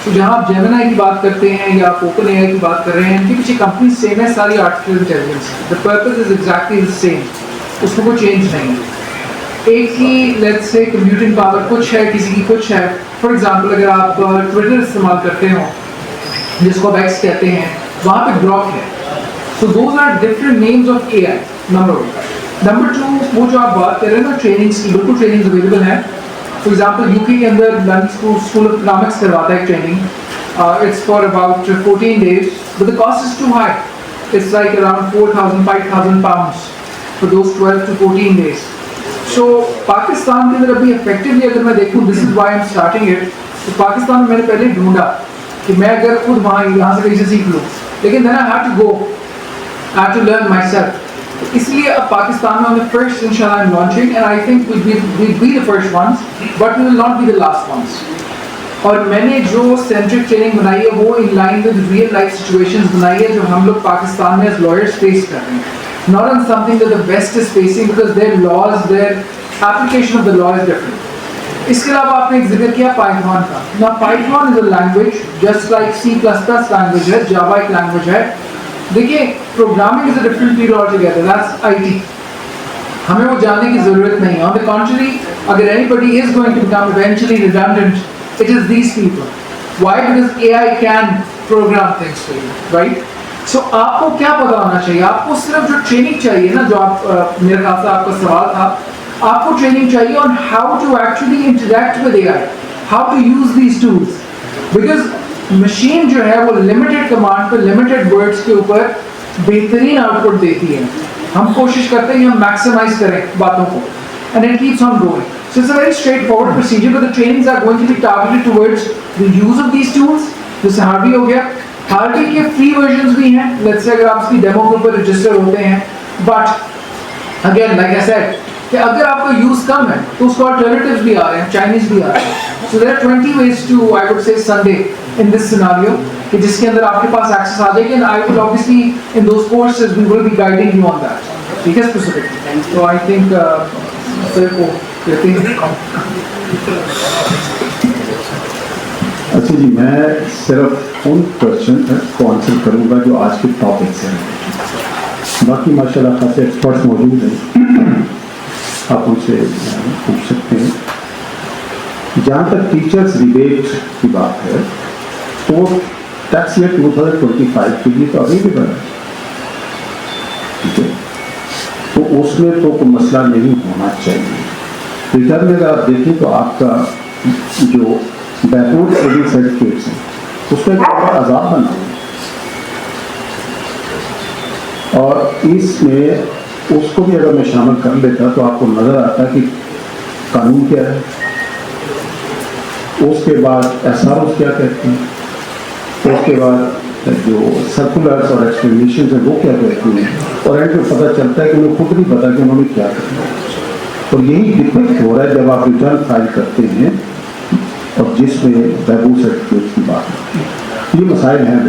तो जहाँ आप जेमिनी की बात करते हैं या आप ओपन AI की बात कर रहे हैं, इनके पीछे कंपनी सेम है, सारी artificial intelligence, the purpose is exactly the same, उसमें कोई चेंज नहीं है। एक ही लेट्स से कंप्यूटिंग पावर कुछ है, किसी की कुछ है। फॉर एग्जांपल अगर आप ट्विटर इस्तेमाल करते हो, जिसको आप X कहते हैं, वहाँ पे ग्रॉक है। So those are different names of AI, number 1। Number 2, वो जो आप बात कर रहे हैं ना ट्रेनिंग्स की, बिल्कुल ट्रेनिंग्स अवेलेबल है। फॉर एग्जांपल UK के अंदर लंडन स्कूल ऑफ इकोनॉमिक्स करवाता है एक training, it's for about 14 days, but the cost is too high, it's like around 4,000-5,000 pounds for those 12 to 14 days. So Pakistan के अंदर अभी इफेक्टिवली अगर मैं देखूँ, this is why I am starting it, तो पाकिस्तान में मैंने पहले ढूंढा कि मैं अगर खुद वहाँ यहाँ से कहीं से सीख लूँ, लेकिन then I have to go, I have to learn myself. तो इसलिए अब पाकिस्तान में हमें फर्स्ट इंशाल्लाह I'm launching and I think we'll be the first ones but we will not be the last ones. और मैंने जो सेंट्रिक ट्रेनिंग बनाई है वो in line with real life situations बनाई है जो हम लोग पाकिस्तान में एज लॉयर्स फेस कर रहे हैं, not on something that the West is facing because their laws their application of the law is different. इसके अलावा आपने एक जिक्र किया पाइथन का. ना Python is a language just like C++ language है, जावा एक लैंग्वेज है. देखिए programming is a different field altogether, that's IT. हमें वो जानने की जरूरत नहीं है. ऑन द कॉन्ट्ररी, अगर anybody is going to become eventually redundant, it is these people. Why? Because AI can program things for you, right? So आपको क्या पता होना चाहिए? आपको सिर्फ जो ट्रेनिंग चाहिए ना, जो आप मेरे ख्याल से आपका सवाल था, आपको ट्रेनिंग चाहिए on how to actually interact with AI, how to use these tools. Because machine जो है वो लिमिटेड कमांड पे लिमिटेड वर्ड्स के ऊपर बेहतरीन आउटपुट देती है. हम कोशिश करते हैं हम मैक्सिमाइज करें बातों को and it keeps on going. So it's a very straightforward procedure, but the trainings are going to be targeted towards the use of these tools. जैसे हार्डी हो गया, हार्डी के फ्री वर्जन्स भी हैं. लेट्स से अगर आप इसकी demo के ऊपर रजिस्टर होते हैं, but again like I said कि अगर आपका यूज कम है तो उसको अल्टरनेटिव्स भी आ रहे हैं, चाइनीज भी आ रहे हैं. So there are 20 ways to I would say Sunday in this scenario कि जिसके अंदर आपके पास एक्सेस आ जाएगी. And I will obviously in those courses we will be guiding you on that. ठीक है, स्पेसिफिकली. तो आई थिंक सर को कहते हैं. अच्छा जी, मैं सिर्फ उन क्वेश्चन को आंसर करूंगा जो आज के टॉपिक से हैं. बाकी माशाल्लाह खासे एक्सपर्ट्स मौजूद हैं, आप उनसे पूछ सकते हैं. जहाँ तक टीचर्स रिबेट की बात है तो टैक्स ईयर 2025 के लिए तो अवेलेबल है. ठीक है, तो उसमें तो कोई मसला नहीं होना चाहिए. रिटर्न में अगर आप देखें तो आपका जो बैकवर्ड ट्रेडिंग सर्टिफिकेट्स हैं उसमें एक बड़ा अजाब बना हुआ, और इसमें उसको भी अगर मैं शामिल कर लेता तो आपको नज़र आता कि कानून क्या है, उसके बाद SROs क्या कहते हैं, उसके बाद जो सर्कुलर्स और एक्सप्लेनेशन है वो क्या कहती हैं, और एंड में पता चलता है कि उन्हें खुद नहीं पता कि उन्होंने क्या करना है. और यही दिक्कत हो रहा है जब आप रिटर्न फाइल करते हैं और जिसमें बैबू सर्टिफिकेट की बात होती है. ये मसाइल हैं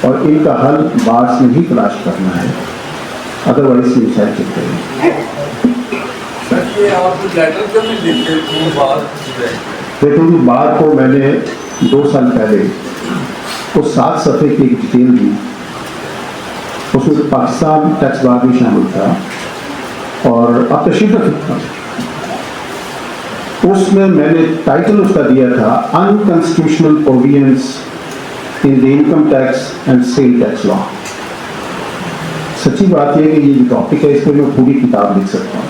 और इनका हल बार्स में ही तलाश करना है, अदरवाइज ये मसाइल चलते हैं. देखो जी, बार को मैंने 2 साल पहले तो 7 सफ़े की एक डिटेल दी, उसमें पाकिस्तान टैक्स बार भी शामिल था और अब तशरीफ रखा. उसमें मैंने टाइटल उसका दिया था unconstitutional provisions in the income tax and sale tax law. सच्ची बात यह है कि ये जो टॉपिक है इस पर मैं पूरी किताब लिख सकता हूँ,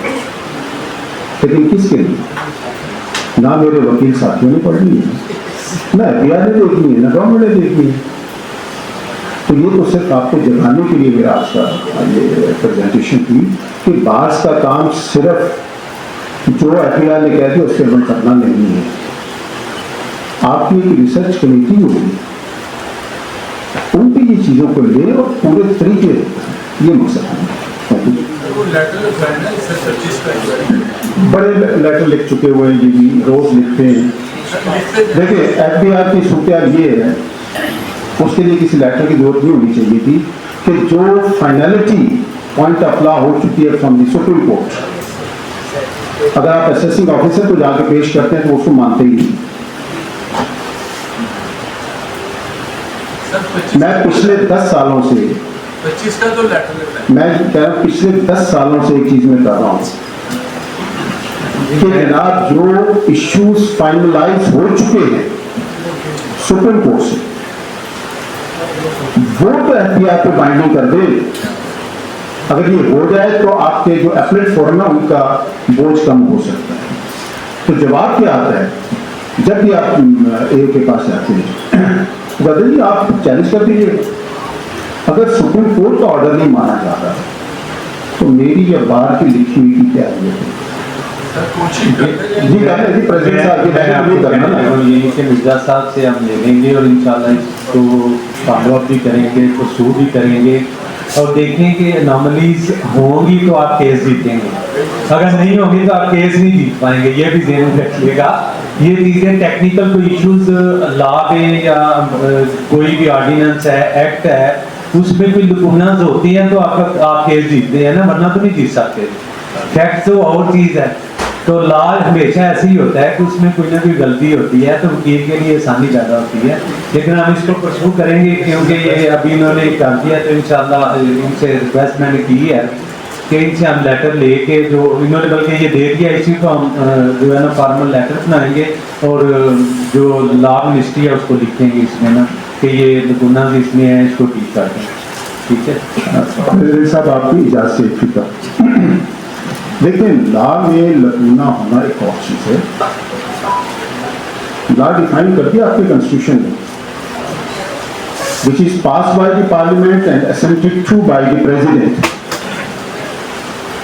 लेकिन किसके लिए? ना मेरे वकील साथियों ने पढ़नी है, ना FBI ने देखनी है, ना गवर्नमेंट ने देखनी है. तो ये तो सिर्फ आपको जगाने के लिए मेरा आज का ये प्रेजेंटेशन थी कि बार्स का काम सिर्फ जो FBI ने कह दिया उसके अमल करना नहीं है. आपकी एक रिसर्च कमेटी होगी, उनकी ये चीज़ों को ले और पूरे तरीके ये मकसद है. बड़े लेटर लिख चुके हुए हैं, ये भी रोज लिखते हैं. देखिए FBI की सूरत ये है, उसके लिए किसी लेटर की जरूरत नहीं होनी चाहिए थी कि जो फाइनलिटी पॉइंट ऑफ लॉ हो चुकी है फ्रॉम द सुप्रीम कोर्ट, अगर आप असेसिंग ऑफिसर को जाकर पेश करते हैं तो उसको मानते ही नहीं. मैं पिछले 10 सालों से 25 का तो लेटर मैं कह रहा हूँ पिछले 10 सालों से एक चीज में कर रहा हूँ कि जनाब जो इश्यूज फाइनलाइज हो चुके हैं सुप्रीम कोर्ट से, वो तो FBI पे बाइंडिंग कर दे. अगर ये हो जाए तो आपके जो एपलेट फोरम है उनका बोझ कम हो सकता है. तो जवाब क्या आता है जब भी आप A के पास जाते हैं, बदल जी आप चैलेंज कर दीजिए. अगर सुप्रीम कोर्ट का ऑर्डर नहीं माना जाता तो मेरी या बार की लिखी हुई की क्या है? जी प्रेसिडेंट साहब यही से मिर्जा साहब से हम ले लेंगे और इंशाल्लाह इसको फॉलो अप भी करेंगे, पुरसू भी करेंगे और देखें कि एनॉमलीज होंगी तो आप केस जीतेंगे, अगर नहीं होंगी तो आप केस नहीं जीत पाएंगे, ये भी ध्यान में रखिएगा। ये चीज़ें टेक्निकल कोई इश्यूज लॉ में या कोई भी ऑर्डिनेंस है, एक्ट है, उसमें कोई लुकुनाज होती हैं तो आप केस जीतते हैं ना, वरना तो नहीं जीत सकते। फैक्ट तो और चीज़ है, तो लॉ हमेशा ऐसे ही होता है कि उसमें कोई ना कोई गलती होती है तो वकील के लिए आसानी ज़्यादा होती है, लेकिन हम इसको परसू करेंगे क्योंकि ये अभी इन्होंने कर दिया तो इंशाल्लाह इनसे रिक्वेस्ट मैंने की है कि इनसे हम लेटर लेके, जो इन्होंने बल्कि ये दे दिया, इसी को हम जो है ना फॉर्मल लेटर बनाएंगे और जो लॉ मिनिस्ट्री है उसको लिखेंगे इसमें ना कि ये गुना इसमें है, इसको ठीक कर दें। ठीक है साहब, आपकी इजाज़त से फिक्र देखिए, लॉ में लकूना होना एक और चीज़ है। लॉ डिफाइन कर दिया आपके कॉन्स्टिट्यूशन में, which is pass by the parliament and assented to by the president.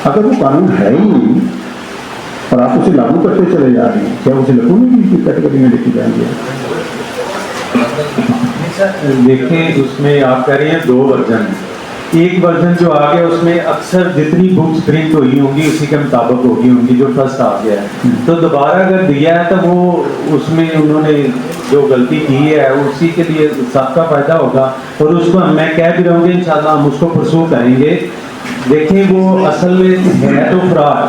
अगर वो कानून है ही नहीं और आप उसे लागू करते चले जा रहे हैं, क्या उसे लकूने की कैटेगरी में लेके जाएंगे? देखें, उसमें आप कह रहे हैं 2 वर्जन, एक वर्जन जो आ गया उसमें अक्सर जितनी बुक्स प्रिंट हुई होंगी उसी के मुताबिक होगी होंगी जो फर्स्ट आ गया है, तो दोबारा अगर दिया है तो वो उसमें उन्होंने जो गलती की है उसी के लिए सबका फायदा होगा और उसको मैं कह भी रहूँगी इंशाल्लाह हम उसको परसू करेंगे। देखें, वो असल में है तो फ्रॉड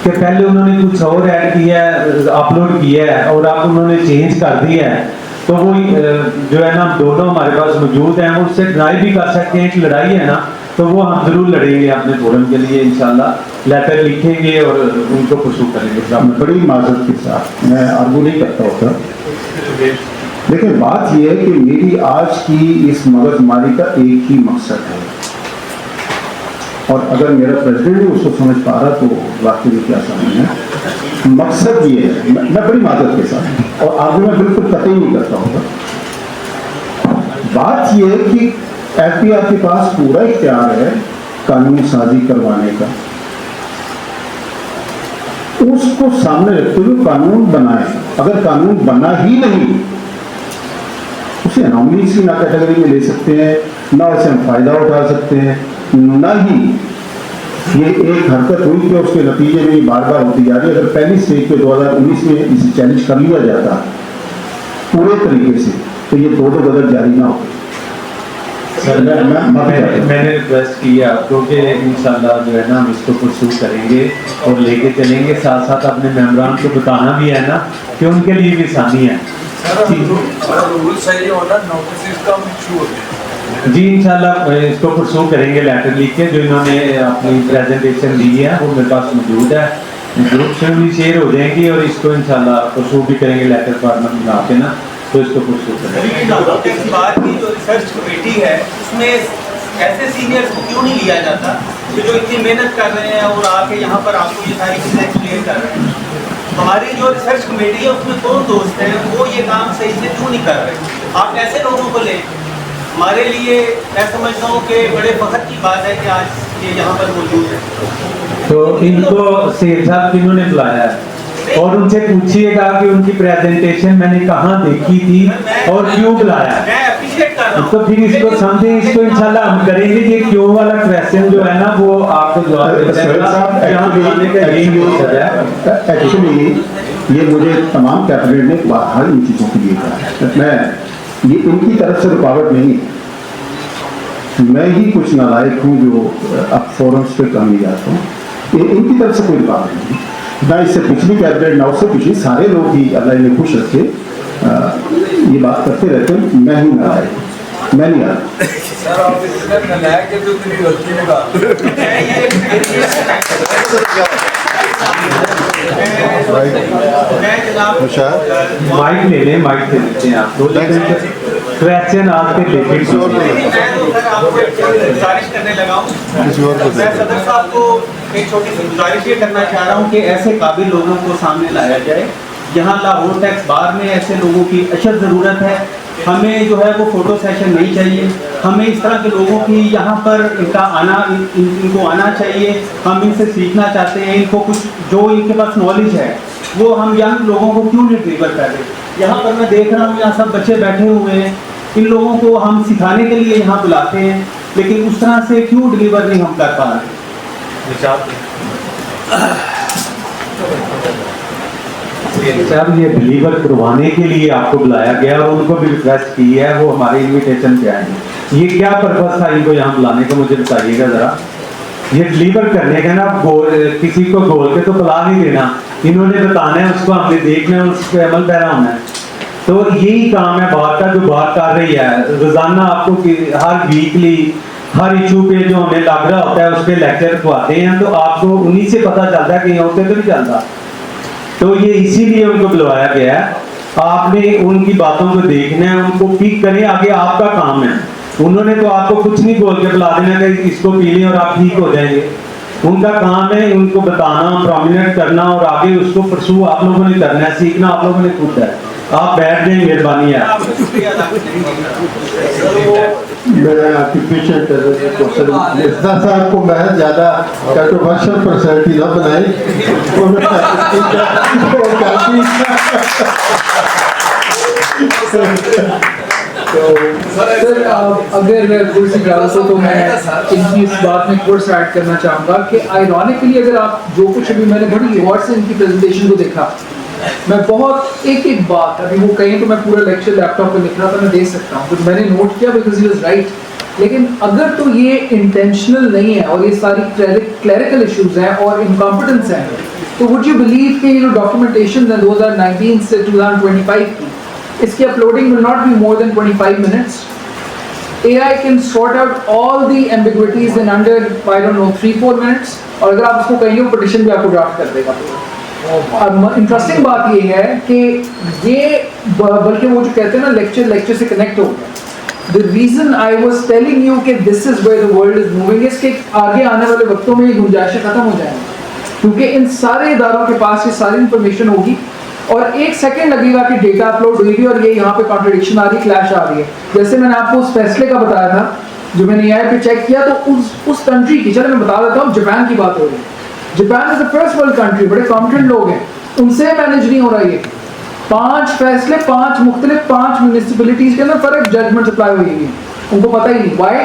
कि पहले उन्होंने कुछ और ऐड किया है, अपलोड किया है और अब उन्होंने चेंज कर दिया है, तो वो जो है ना दोनों हमारे पास मौजूद हैं, उससे ट्राई भी कर सकते हैं। एक लड़ाई है ना, तो वो हम जरूर लड़ेंगे अपने फोरम के लिए, इंशाल्लाह लेटर लिखेंगे और उनको परसू करेंगे। बड़ी माजरत के साथ मैं आर्गू नहीं करता होता, लेकिन बात यह है कि मेरी आज की इस मगजमारी का एक ही मकसद है, और अगर मेरा प्रेसिडेंट भी उसको समझ पा रहा तो वाकई में क्या समझ है। मकसद ये है, मैं बड़ी माजरत के साथ और आगे मैं बिल्कुल कतई नहीं करता होगा, बात यह है कि एफपीआर के पास पूरा इख्तियार है कानून साजी करवाने का, उसको सामने रखते हुए कानून बनाए। अगर कानून बना ही नहीं, उसे अनॉमलीज की ना कैटेगरी में ले सकते हैं, ना उसे हम फायदा उठा सकते हैं, ना ही ये एक हरकत हुई कि उसके नतीजे में बार बार होती जा रही है। अगर पहली स्टेज पे 2019 में इसे चैलेंज कर लिया जाता पूरे तरीके से तो ये 2 गदर जारी ना होते। सर मैंने रिक्वेस्ट की है आपको कि इंशाल्लाह जो है ना हम इसको परसू करेंगे और लेके चलेंगे, साथ साथ अपने मेंबरान को बताना भी है ना कि उनके लिए भी आसानी है। रूल सही होना, नोटिस का इशू होता है जी इंशाल्लाह इसको परसू करेंगे लेटर लिख के, जो इन्होंने अपनी प्रेजेंटेशन दी है वो मेरे पास मौजूद है, ग्रुप से भी शेयर हो जाएंगी और इसको इंशाल्लाह परसू भी करेंगे लेटर फॉर्मेट बना के ना, तो इसको परसू करेंगे। इस बात की जो रिसर्च कमेटी है उसमें ऐसे सीनियर्स को क्यों नहीं लिया जाता कि जो इतनी मेहनत कर रहे हैं और आके यहाँ पर आपको ये सारी चीज़ें एक्सप्लेन कर रहे हैं। हमारी जो रिसर्च कमेटी है उसमें कौन दोस्त हैं, वो ये काम सही से क्यों नहीं कर रहे? आप ऐसे लोगों को लें। हमारे लिए मैं समझता हूँ कि बड़े फख्र की बात है कि आज ये यहाँ पर मौजूद है। तो इनको सेठ साहब किन्होंने बुलाया है और उनसे पूछिएगा कि उनकी प्रेजेंटेशन मैंने कहाँ देखी थी और क्यों बुलाया। मैं अप्रिशिएट कर रहा हूँ। तो फिर इसको समझे, इसको इंशाल्लाह हम करेंगे। ये क्यों वाला क्वेश्चन जो है ना वो आपको जवाब एक्चुअली ये मुझे तमाम कैबिनेट ने बाहर इन चीज़ों के लिए कहा, मैं ये इनकी तरफ से रुकावट नहीं है, मैं ही कुछ नालायक हूँ जो अब फोरम्स पे काम नहीं जाता हूँ, ये इनकी तरफ से कोई रुकावट नहीं। ना इससे पिछली कैबिनेट ना उससे पिछली, सारे लोग ही अल्लाह इन्हें खुश रखे ये बात करते रहते हैं, मैं ही नालायक हूँ, मैं नहीं आ रहा। सर आप इतना नालायक है तो इतनी गलती ने कहा। माइक ले लें, माइक दे देते हैं आपको, क्वेश्चन आपके लेके गुजारिश करने लगा हूँ। मैं सदर साहब को एक छोटी सी गुजारिश ये करना चाह रहा हूँ कि ऐसे काबिल लोगों को सामने लाया जाए। यहाँ लाहौर टैक्स बार में ऐसे लोगों की अशद ज़रूरत है। हमें जो है वो फ़ोटो सेशन नहीं चाहिए, हमें इस तरह के लोगों की यहाँ पर इनका आना इनको आना चाहिए। हम इनसे सीखना चाहते हैं, इनको कुछ जो इनके पास नॉलेज है वो हम यंग लोगों को क्यों नहीं डिलीवर कर रहे। यहाँ पर मैं देख रहा हूँ यहाँ सब बच्चे बैठे हुए हैं, इन लोगों को हम सिखाने के लिए यहाँ बुलाते हैं, लेकिन उस तरह से क्यों डिलीवर नहीं हम कर पा रहे? साहब ये डिलीवर करवाने के लिए आपको बुलाया गया और उनको भी रिक्वेस्ट की है, वो हमारे इनविटेशन पे आए हैं। ये क्या पर्पस था इनको यहाँ बुलाने का, मुझे बताइएगा जरा। ये डिलीवर करने का ना, किसी को बोल के तो बुला नहीं देना, इन्होंने बताना है, उसको हमने देखना है, उस पर अमल पैरा होना है। तो यही काम है बात का, जो बात कर रही है रोजाना आपको हर वीकली हर इशू पे जो हमें लग रहा होता है उस पर लेक्चर खुआते हैं, तो आपको उन्हीं से पता चलता है कि यहाँ पे तो नहीं चलता। तो ये इसीलिए उनको बुलवाया गया है, आपने उनकी बातों को देखना है, उनको पिक करें, आगे आपका काम है। उन्होंने तो आपको कुछ नहीं बोल के बुला देना कि इसको पी लें और आप ठीक हो जाएंगे। उनका काम है उनको बताना, प्रोमिनेंट करना और आगे उसको परसू आप लोगों ने करना है, सीखना आप लोगों ने खुद है। आप बैठ जाए, मेहरबानी है। मैं आपकी पीछे मिर्जा साहब को मैं ज्यादा कंट्रोवर्शियल पर्सनैलिटी ना बनाई। सर अगर कुर्सी इजाजत हो तो मैं इनकी इस बात में कोर्स ऐड करना चाहूँगा कि आयरॉनिकली अगर आप जो कुछ अभी मैंने बड़ी गौर से इनकी प्रेजेंटेशन को देखा, मैं बहुत एक एक बात, अभी वो कहीं तो मैं पूरा लेक्चर लैपटॉप पे लिख रहा था, मैं दे सकता हूँ, तो मैंने नोट किया बिकॉज ही वाज राइट। लेकिन अगर तो ये इंटेंशनल नहीं है और ये सारी क्लरिकल इश्यूज हैं और इनकॉम्पिटेंस हैं, तो वुड यू बिलीव कि जो डॉक्यूमेंटेशन है 2019 से 2025 की, इसकी uploading will not be more than 25 minutes. AI can sort out all the ambiguities in under, I don't know, 3-4 minutes, और अगर आप उसको कहीं पिटिशन भी आपको ड्राफ्ट कर देगा। अब इंटरेस्टिंग बात ये है कि ये बल्कि वो जो कहते हैं ना लेक्चर से कनेक्ट हो गया। The reason I was telling you कि this is where the world is moving is कि आगे आने वाले वक्तों में ये गुंजाइशें खत्म हो जाएंगी, क्योंकि इन सारे इदारों के पास ये सारी इंफॉर्मेशन होगी और एक सेकंड लगेगा कि डेटा अपलोड हुई और ये यहाँ पे कॉन्ट्रडिक्शन आ रही है, क्लैश आ रही है। जैसे मैंने आपको उस फैसले का बताया था जो मैंने AI पे चेक किया, तो उस कंट्री की, चलो मैं बता देता हूँ, जापान की बात हो रही है। Japan is the first world country, बड़े कॉम्पिटेंट लोग हैं, उनसे मैनेज नहीं हो रहा है। 5 फैसले 5 म्यूनिसिपैलिटीज के अंदर फर्क जजमेंट अप्लाई हुई है, उनको पता ही नहीं। व्हाई?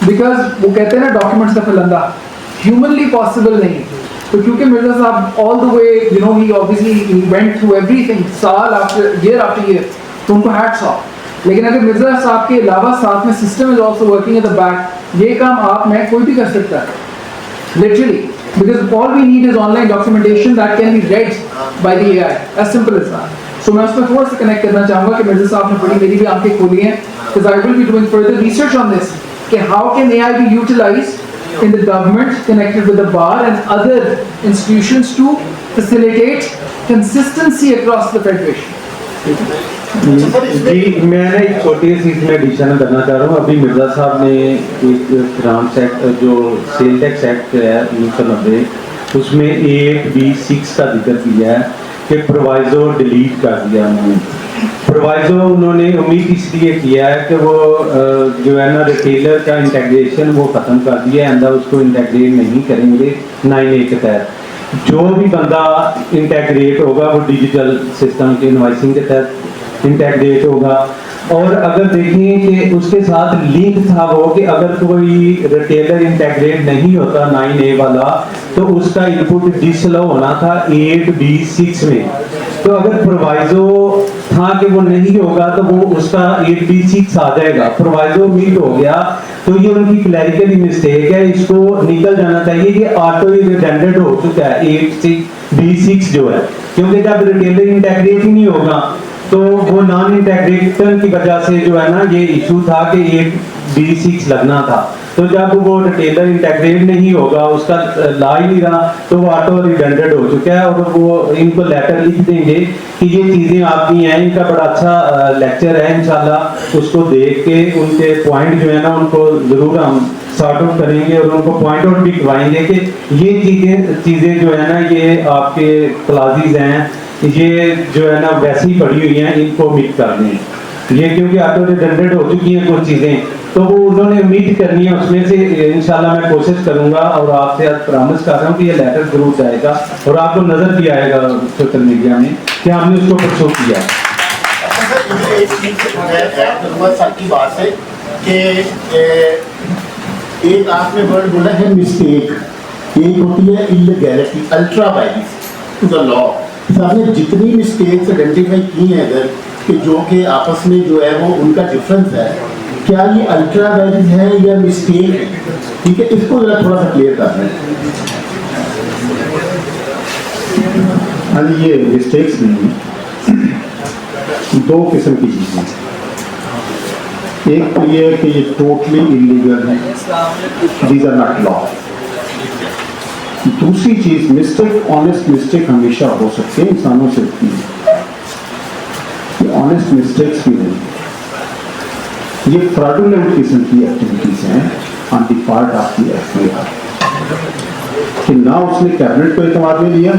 बिकॉज वो कहते हैं ना डॉक्यूमेंट्स का फिलंदा ह्यूमनली पॉसिबल नहीं है। तो क्योंकि मिर्जा साहब all the way you know he obviously went through everything, साल आफ्टर ईयर, तो उनको हैट्स ऑफ। लेकिन अगर मिर्जा साहब के अलावा साथ में system is also working at the back, ये काम आप मैं कोई भी कर सकता है literally, because all we need is online documentation that can be read by the AI, as simple as that. So मैं उसमें थोड़ा सा कनेक्ट करना चाहूँगा कि मिर्जा साहब ने बड़ी मेरी भी आंखें खोली हैं, because I will be doing further research on this कि how can AI be utilized in the government connected with the bar and other institutions to facilitate consistency across the federation. जी मैंने एक छोटी सी इसमें एडिशन करना चाह रहा हूँ। अभी मिर्जा साहब ने एक फिनांस एक्ट जो सेल टैक्स एक्ट है 1990, उसमें 8B6 का जिक्र किया है कि प्रोवाइजो डिलीट कर दिया उन्होंने। प्रोवाइजो उन्होंने उम्मीद इसलिए किया है कि वो जो है ना रिटेलर का इंटेग्रेशन वो ख़त्म कर दिया है, अंदर उसको इंटेग्रेट नहीं करेंगे 9A के तहत। जो भी बंदा इंटेग्रेट होगा वो डिजिटल सिस्टम के इनवाइसिंग के तहत इंटेग्रेट होगा। और अगर देखें कि उसके साथ लिंक था वो कि अगर कोई रिटेलर इंटेग्रेट नहीं होता 9A वाला, तो उसका इनपुट डिसअलाउ होना था 8B6 में। तो अगर प्रोवाइजो था कि वो नहीं होगा तो वो उसका 8B6 आ जाएगा, प्रोवाइजो मीट हो गया। तो ये उनकी क्लैरिकल मिस्टेक है, इसको निकल जाना चाहिए कि ऑटो रिडेंडेंट हो चुका है 8B6 जो है, क्योंकि जब रिटेलर इंटेग्रेट ही नहीं होगा तो वो नॉन इंटेग्रेशन की वजह से जो है ना ये इशू था कि 8B6 लगना था। तो जब वो रिटेलर इंटेग्रेट नहीं होगा, उसका ला ही नहीं रहा, तो वो ऑटो रिडेंडेंट हो चुका है। और वो इनको लेटर लिख देंगे कि ये चीज़ें आपकी हैं, इनका बड़ा अच्छा लेक्चर है, इंशाल्लाह उसको देख के उनके पॉइंट जो है ना उनको ज़रूर हम सॉर्ट आउट करेंगे और उनको पॉइंट आउट भी करवाएंगे कि ये चीज़ें जो है ना ये आपके क्लासेस हैं, ये जो है ना वैसे ही पड़ी हुई हैं, इनको मीट कर दें ये, क्योंकि ऑटो रिडेंडेंट हो चुकी हैं कुछ चीज़ें, तो वो उन्होंने मीट करनी है उसमें से। इंशाल्लाह मैं कोशिश करूंगा और आपसे आज प्रॉमिस कर रहा हूँ कि ये लेटर जरूर जाएगा और आपको नज़र भी आएगा सोशल मीडिया में कि हमने उसको परसों किया। एक चीज मैं की बात है कि एक आपने वर्ड बोला है मिस्टेक, एक होती है illegality, ultra violence to the law. आपने जितनी मिस्टेक्स आइडेंटिफाई की हैं इधर कि जो कि आपस में जो है वो उनका डिफरेंस है, क्या ये अल्ट्रा वायलेंस है या मिस्टेक है? ठीक है, इसको जरा थोड़ा सा क्लियर कर दें। हाँ जी, ये मिस्टेक्स नहीं है, दो किस्म की चीज़ें। एक तो ये है कि ये टोटली इलीगल है, दीज आर नॉट लॉ। दूसरी चीज मिस्टेक, ऑनेस्ट मिस्टेक हमेशा हो सकते हैं, इंसानों से होती है, ये ऑनेस्ट मिस्टेक्स भी नहीं, ये फ्रॉडुलेंट किस्म की एक्टिविटीज हैं on the part of the FIR, कि ना उसने कैबिनेट को एतमाद में लिया,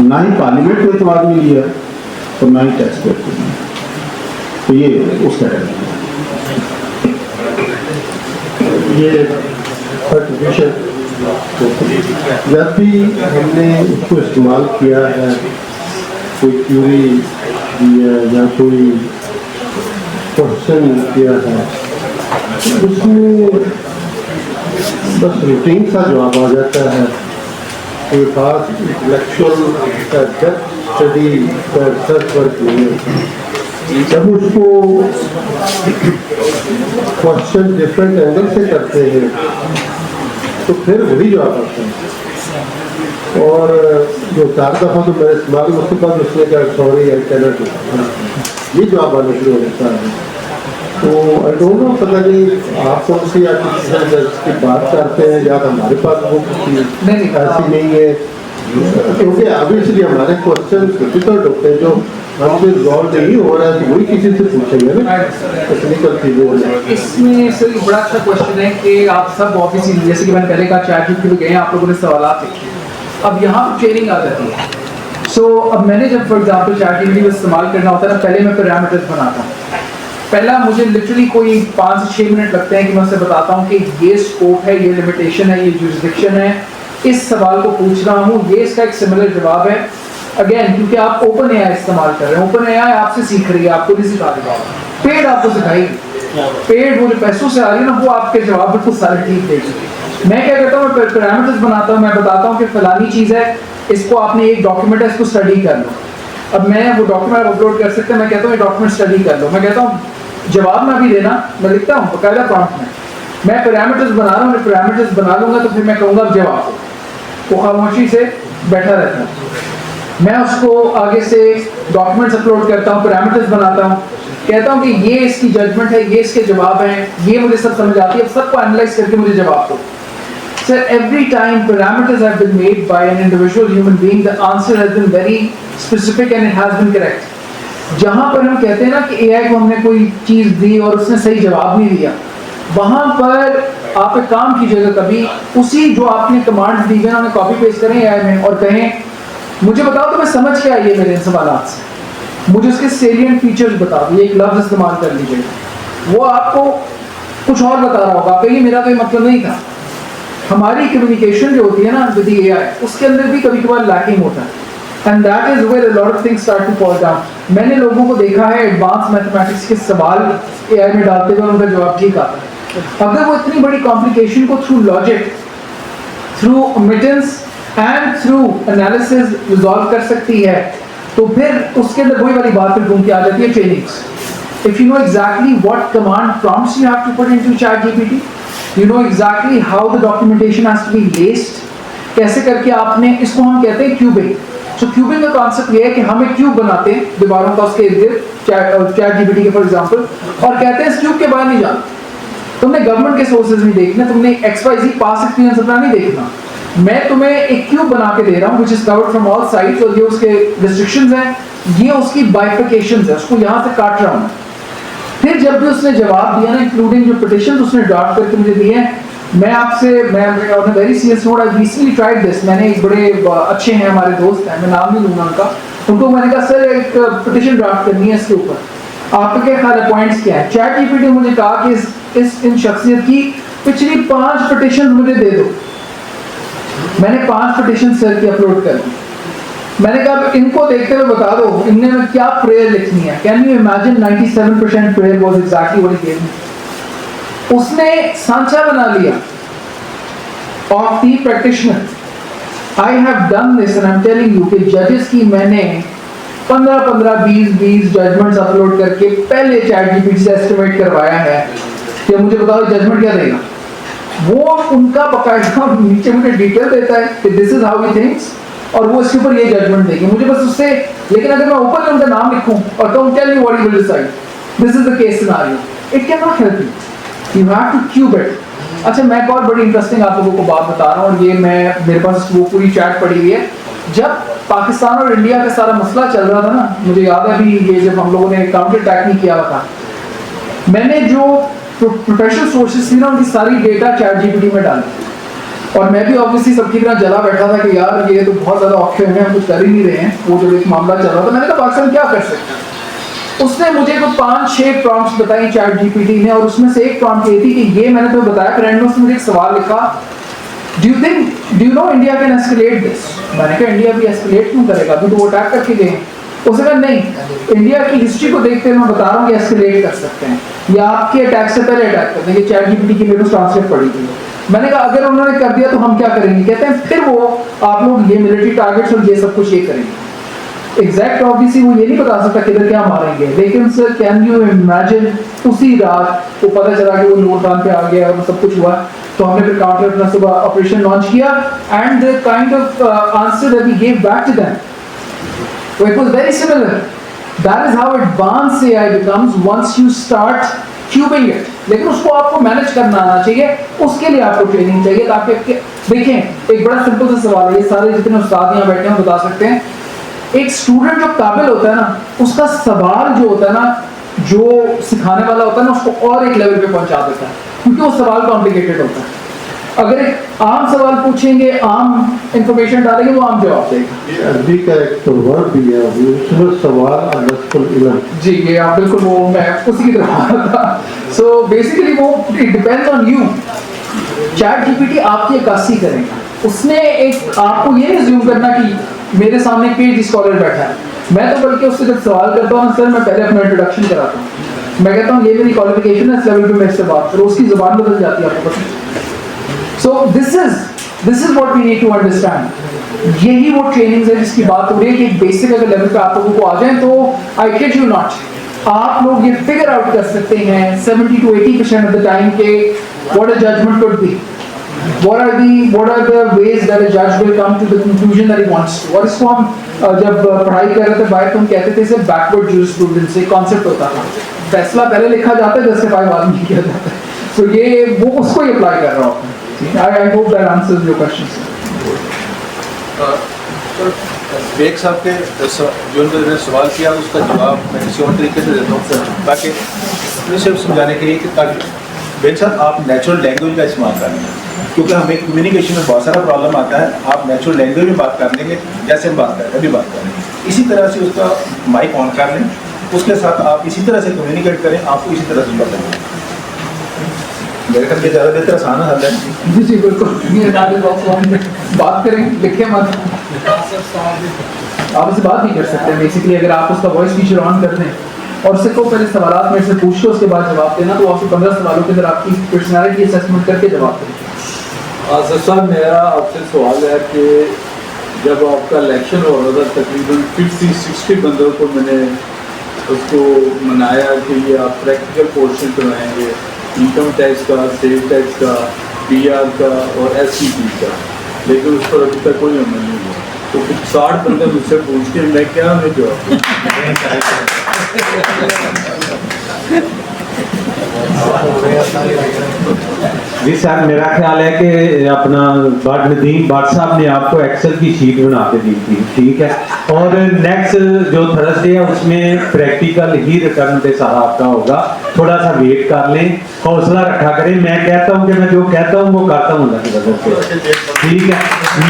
ना ही पार्लियामेंट को एतमाद में लिया, और ना ही टैक्स पेयर को लिया। तो ये उस कैटेगरी है। ये सर्टिफिकेशन जब भी हमने उसको इस्तेमाल किया है, कोई क्यूरी दिया या कोई क्वेश्चन किया है, उसमें बस रूटीन सा जवाब आ जाता है, कोई खास इंटेलेक्चुअल डेप्थ स्टडी का रिसर्च वर्क नहीं है। जब उसको क्वेश्चन डिफरेंट एंगल से करते हैं तो फिर वही जवाब आता है। और जो 4 दफ़ा तो मैंने इस्तेमाल, उसके बाद उसने कहा सॉरी आई कैन नॉट, ये जवाब आना शुरू हो जाता है। तो आई डोंट नो, पता नहीं आप कौन सी आर्टिफिशियल इंटेलिजेंस की बात करते हैं या हमारे पास वो ऐसी नहीं है, क्योंकि ऑब्वियसली हमारे क्वेश्चन डिफिकल्ट होते हैं जो हमसे रिजॉल्व नहीं हो रहा है, तो वही किसी से पूछेंगे ना टेक्निकल चीज़ें। इसमें सर एक बड़ा अच्छा क्वेश्चन है कि आप सब ऑफिस, जैसे कि मैंने पहले कहा चैट पे गए हैं, आप लोगों ने सवाल लिखे, अब यहाँ पर ट्रेनिंग आ जाती है। सो अब मैंने जब फॉर एग्जाम्पल चैट में इस्तेमाल करना होता है ना, पहले मैं पैरामीटर्स बनाता हूँ। पहला मुझे लिटरली कोई 5 से 6 मिनट लगते हैं कि मैं उससे बताता हूँ कि ये स्कोप है, ये लिमिटेशन है, ये जुरिसडिक्शन है, इस सवाल को पूछ रहा हूँ, ये इसका एक सिमिलर जवाब है। अगेन क्योंकि आप ओपन एआई इस्तेमाल कर रहे हैं, ओपन एआई आपसे सीख रही है, आपको नहीं सिखा रही है, पेड आपको सिखाएगी, पेड वो जो पैसों से आ रही है ना, वो आपके जवाब बिल्कुल सारे ठीक देगी। मैं क्या करता हूँ, मैं पैरामीटर्स बनाता हूँ, मैं बताता हूँ कि फलानी चीज़ है, इसको आपने एक डॉक्यूमेंट है, इसको स्टडी कर लो। अब मैं वो डॉक्यूमेंट अपलोड कर सकते हैं, मैं कहता हूँ ये डॉक्यूमेंट स्टडी कर लो, मैं कहता हूँ जवाब ना भी देना, मैं लिखता हूँ बकायदा प्रॉम्प्ट में, मैं पैरामीटर्स बना रहा हूँ, पैरामीटर्स बना लूंगा तो फिर मैं कहूँगा जवाब, वो खामोशी से बैठा रहता है। मैं उसको आगे से डॉक्यूमेंट्स अपलोड करता हूँ, पैरामीटर्स बनाता हूँ, कहता हूँ कि ये इसकी जजमेंट है, ये इसके जवाब हैं, ये मुझे सब समझ आती है, सबको एनालाइज करके मुझे जवाब दो। Sir, every time parameters have been made by an individual human being, the answer has been very specific and it has been correct. जहाँ पर हम कहते हैं ना कि AI को हमने कोई चीज़ दी और उसने सही जवाब नहीं दिया, वहाँ पर आप एक काम कीजिएगा, कभी उसी जो आपने कमांड्स दी हैं उन्हें कॉपी पेस्ट करें AI में और कहें मुझे बताओ तो मैं समझ के आई है मेरे इन सवालात से, मुझे उसके सेलिएंट फीचर्स बता दो, एक लफ्ज़ इस्तेमाल कर लीजिए, वो आपको कुछ और बता रहा होगा, कहीं मेरा कोई मतलब नहीं था। हमारी कम्युनिकेशन जो होती है ना विद AI, उसके अंदर भी कभी कभार लैकिंग होता है, and that is where a lot of things start to fall down. मैंने लोगों को देखा है एडवांस मैथमेटिक्स के सवाल AI में डालते हुए उनका जवाब ठीक आता है। अगर वो इतनी बड़ी कॉम्प्लिकेशन को through logic, through omittance and through analysis resolve कर सकती है, तो फिर उसके अंदर वही वाली बात फिर घूम के आ जाती है trainings. If you know exactly what command prompts you have to put into ChatGPT, you know exactly how the documentation has to be laced, कैसे करके आपने, इसको हम कहते हैं क्यूबिंग। So क्यूबिंग का कॉन्सेप्ट ये है कि हम एक क्यूब बनाते हैं दीवारों का उसके इर्द-गिर्द ChatGPT के फॉर एग्जांपल, और कहते हैं इस क्यूब के बाहर नहीं जाना, तुमने गवर्नमेंट के सोर्सेज नहीं देखना, तुमने XYZ पास एक्सपीरियंस अपना नहीं देखना, मैं तुम्हें एक क्यूब बना के दे रहा हूँ which is covered from all sides, और ये उसके restrictions हैं, ये उसकी bifurcations है, उसको यहाँ से काट रहा हूँ। फिर जब भी उसने जवाब दिया ना, इंक्लूडिंग जो पिटिशन उसने ड्राफ्ट करके मुझे दिए हैं, मैं आपसे, मैं on a very serious note, I recently tried this, मैंने एक बड़े अच्छे हैं हमारे दोस्त हैं, मैं नाम नहीं लूँगा उनका, उनको मैंने कहा सर एक पिटिशन ड्राफ्ट करनी है इसके ऊपर, आपके क्या ख्याल है, पॉइंट्स क्या है। ChatGPT ने मुझे कहा कि इन शख्सियत की पिछली 5 पिटिशन मुझे दे दो। मैंने 5 पिटिशन सर की अपलोड कर दी। मैंने कहा इनको देखते हुए बता दो इनने में क्या प्रेयर लिखनी है। Can you imagine 97% prayer was exactly what he gave me. उसने सांचा बना लिया of the practitioner. I have done this and I am telling you कि जजेस की मैंने 15 20 जजमेंट्स अपलोड करके पहले चैट जीपीटी से एस्टिमेट करवाया है कि मुझे बताओ जजमेंट क्या देगा। वो उनका बकायदा नीचे मुझे डिटेल देता है कि this is how he thinks और वो इसके ऊपर ये जजमेंट देंगे मुझे बस उससे। लेकिन अगर मैं ऊपर उनका नाम लिखूं और कहूं tell me what you will decide, this is the case scenario, it can not help you, you have to cube it. अच्छा, मैं एक और बड़ी इंटरेस्टिंग आप लोगों को बात बता रहा हूँ और ये मैं मेरे पास वो पूरी चैट पड़ी हुई है। जब पाकिस्तान और इंडिया का सारा मसला चल रहा था ना, मुझे याद है अभी ये जब हम लोगों ने काउंटर अटैक नहीं किया हुआ था, मैंने जो प्रोफेशनल सोर्सेज थी ना उनकी सारी डेटा चैट जीपीटी में डाली और मैं भी ऑब्वियसली सबकी तरह जला बैठा था कि यार ये तो बहुत ज्यादा औखे हुए हैं, हम कुछ कर ही नहीं रहे हैं। वो जब एक मामला चल रहा था मैंने कहा पाकिस्तान क्या कर सकते हैं। उसने मुझे को 5-6 प्रॉम्प्ट्स बताई चैट जीपीटी ने और उसमें से एक प्रॉम्प्ट ये थी कि ये मैंने तुम्हें बताया फ्रेंड, उसने मुझे एक सवाल लिखा, do you know India can escalate this. मैंने कहा इंडिया भी एस्केलेट क्यों करेगा, अभी तो वो अटैक करके गए। उसने कहा नहीं, इंडिया की हिस्ट्री को देखते हुए मैं बता रहा हूँ कि एस्केलेट कर सकते हैं या आपके अटैक से पहले अटैक कर देंगे। चैट जीपीटी की मेरे को ट्रांसलेट पड़ी थी। मैंने कहा अगर उन्होंने कर दिया तो हम क्या करेंगे। कहते हैं फिर वो आप लोग ये मिलिट्री टारगेट्स और ये सब कुछ ये करेंगे। एग्जैक्ट ऑब्वियसली वो ये नहीं बता सकता किधर क्या मारेंगे, लेकिन सर कैन यू इमेजिन उसी रात को पता चला कि वो नूर खान पे आ गया और सब कुछ हुआ। तो हमने फिर काउंटर अपना सुबह ऑपरेशन लॉन्च किया and the kind of answer that we gave back to them, so it was very similar. That is how advanced AI becomes once you start cubing it. लेकिन उसको आपको मैनेज करना आना चाहिए, उसके लिए आपको ट्रेनिंग चाहिए ताकि देखें एक बड़ा सिंपल सा सवाल है, ये सारे जितने उस्ताद यहाँ बैठे हैं बता सकते हैं। एक स्टूडेंट जो काबिल होता है ना, उसका सवाल जो होता है ना, जो सिखाने वाला होता है ना, उसको और एक लेवल पे पहुंचा देता है क्योंकि वो सवाल कॉम्प्लिकेटेड होता है। अगर एक आम सवाल पूछेंगे, आम इंफॉर्मेशन डालेंगे, वो आम जवाब देगा। अरबी का एक तो वर्ड भी है, उसमें सवाल अनसफुल इल्म। जी, ये आप बिल्कुल वो मैं उसी की तरफ आ रहा था। सो बेसिकली वो it depends on you. Chat GPT आपकी अक्कासी करेगा। उसने एक आपको ये नहीं अज्यूम करना कि मेरे सामने पीएचडी स्कॉलर बैठा है। मैं तो बल्कि उससे जब सवाल करता हूँ सर, मैं पहले अपना इंट्रोडक्शन कराता हूँ। मैं कहता हूँ ये मेरी क्वालिफिकेशन है, इस लेवल पे मेरे से बात करो, उसकी ज़बान बदल जाती है आपको पता। So this is what we need to understand. यही वो ट्रेनिंग है जिसकी बात हो रही है कि बेसिक अगर लेवल पे आप लोगों को आ जाए तो I kid you not, आप लोग ये फिगर आउट कर सकते हैं 70 to 80% of the time के what a judgment could be, what are the ways that a judge will come to the conclusion that he wants to। और इसको हम जब पढ़ाई कर रहे थे बाहर तो हम कहते थे इसे बैकवर्ड jurisprudence एक कॉन्सेप्ट होता था, फैसला पहले लिखा जाता है जस्टिफाई बाद में किया जाता है। So ये वो उसको ही अप्लाई कर रहा हूँ। I hope that answers your questions. Baig sahab के जो उन्होंने सवाल किया उसका जवाब मैं किसी और तरीके से देता हूँ ताकि सिर्फ समझाने के लिए कि ताकि बेग साहब आप नेचुरल लैंग्वेज का इस्तेमाल करें, क्योंकि हमें कम्युनिकेशन में बहुत सारा प्रॉब्लम आता है। आप नेचुरल लैंग्वेज में बात कर लेंगे जैसे हम बात कर रहे हैं, अभी बात कर रहे हैं, इसी तरह से उसका माइक ऑन कर लें, उसके साथ आप इसी तरह से कम्युनिकेट करें, आपको इसी तरह से पता है। मेरे ख्याल में ज़्यादा बेहतर आसान हल है। जी जी बिल्कुल, बात करें, लिखे मत, आप इससे बात नहीं कर सकते बेसिकली। अगर आप उसका वॉइस फीचर ऑन कर दें और सिर्फ पहले सवाल मेरे से पूछ लो उसके बाद जवाब देना, तो आपको 15 सवालों के अंदर आपकी पर्सनैलिटी असेसमेंट करके जवाब दें। सर साहब मेरा आपसे सवाल है कि जब आपका इलेक्शन हो रहा था तकरीबन 50-60 बंदों को मैंने उसको मनाया कि ये आप प्रैक्टिकल पोर्शन करवाएंगे, इनकम टैक्स का, सेल टैक्स का, पीआर का और एससीपी का, लेकिन उस पर अभी तक कोई अमल नहीं हुआ। तो कुछ 60 बंदे मुझसे पूछते हैं, मैं क्या हमें जवाब जी सर, मेरा ख्याल है कि अपना नदीम भट्ट साहब ने आपको एक्सेल की शीट बना के दी थी, ठीक है। और नेक्स्ट जो थर्सडे है उसमें प्रैक्टिकल ही रिटर्न पे सारा आपका होगा, थोड़ा सा वेट कर लें, हौसला रखा करें। मैं कहता हूँ कि मैं जो कहता हूँ वो करता हूँ, ठीक है।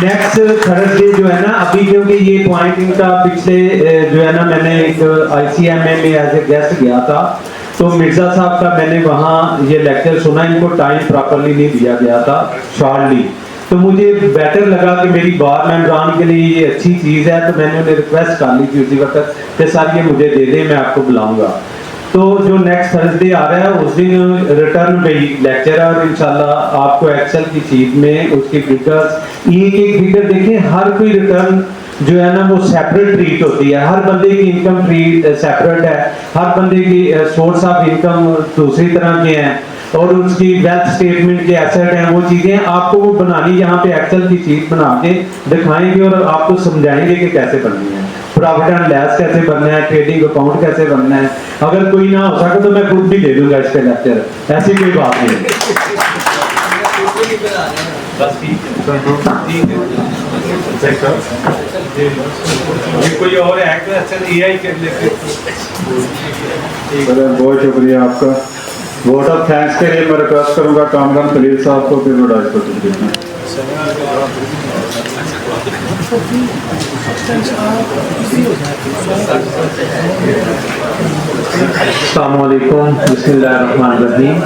नेक्स्ट थर्सडे जो है ना, अभी क्योंकि ये पॉइंट इनका पिछले जो है ना, मैंने एक ICMA में एज ए गेस्ट गया था, तो मिर्जा साहब का मैंने वहाँ ये लेक्चर सुना, इनको टाइम प्रॉपरली नहीं दिया गया था, शॉर्टली। तो मुझे बेटर लगा कि मेरी बार मेम्बरान के लिए ये अच्छी चीज़ है, तो मैंने उन्हें रिक्वेस्ट कर ली थी उसी वक्त कि सर ये मुझे दे दें, मैं आपको बुलाऊंगा। तो जो नेक्स्ट थर्सडे आ रहा है उस दिन रिटर्न पे लेक्चर है, और इंशाल्लाह आपको एक्सेल की शीट में उसकी फिगर्स एक एक फिगर देखें। हर कोई रिटर्न जो है ना वो सेपरेट ट्रीट होती है, हर बंदे की इनकम ट्रीट सेपरेट है, हर बंदे की सोर्स ऑफ इनकम दूसरी तरह के हैं, और उसकी वेल्थ स्टेटमेंट के एसेट हैं, वो चीज़ें आपको वो बनानी, यहाँ पे एक्सेल की शीट बना के दिखाएंगे और आपको समझाएंगे कि कैसे बननी है, प्रॉफिट एंड लॉस कैसे बनना है, ट्रेडिंग अकाउंट कैसे बनना है। अगर कोई ना हो सके तो मैं खुद भी दे दूंगा इसका लेक्चर, ऐसी कोई बात नहीं। बस ठीक है, कोई और है तो अच्छा AI कर लेते। बहुत शुक्रिया आपका। वोट ऑफ थैंक्स के लिए मैं रिक्वेस्ट करूंगा कामरान खलील साहब को फिर एडवाइस को देना। अस्सलाम वालेकुम, बिस्मिल्लाहिर्रहमानिर्रहीम।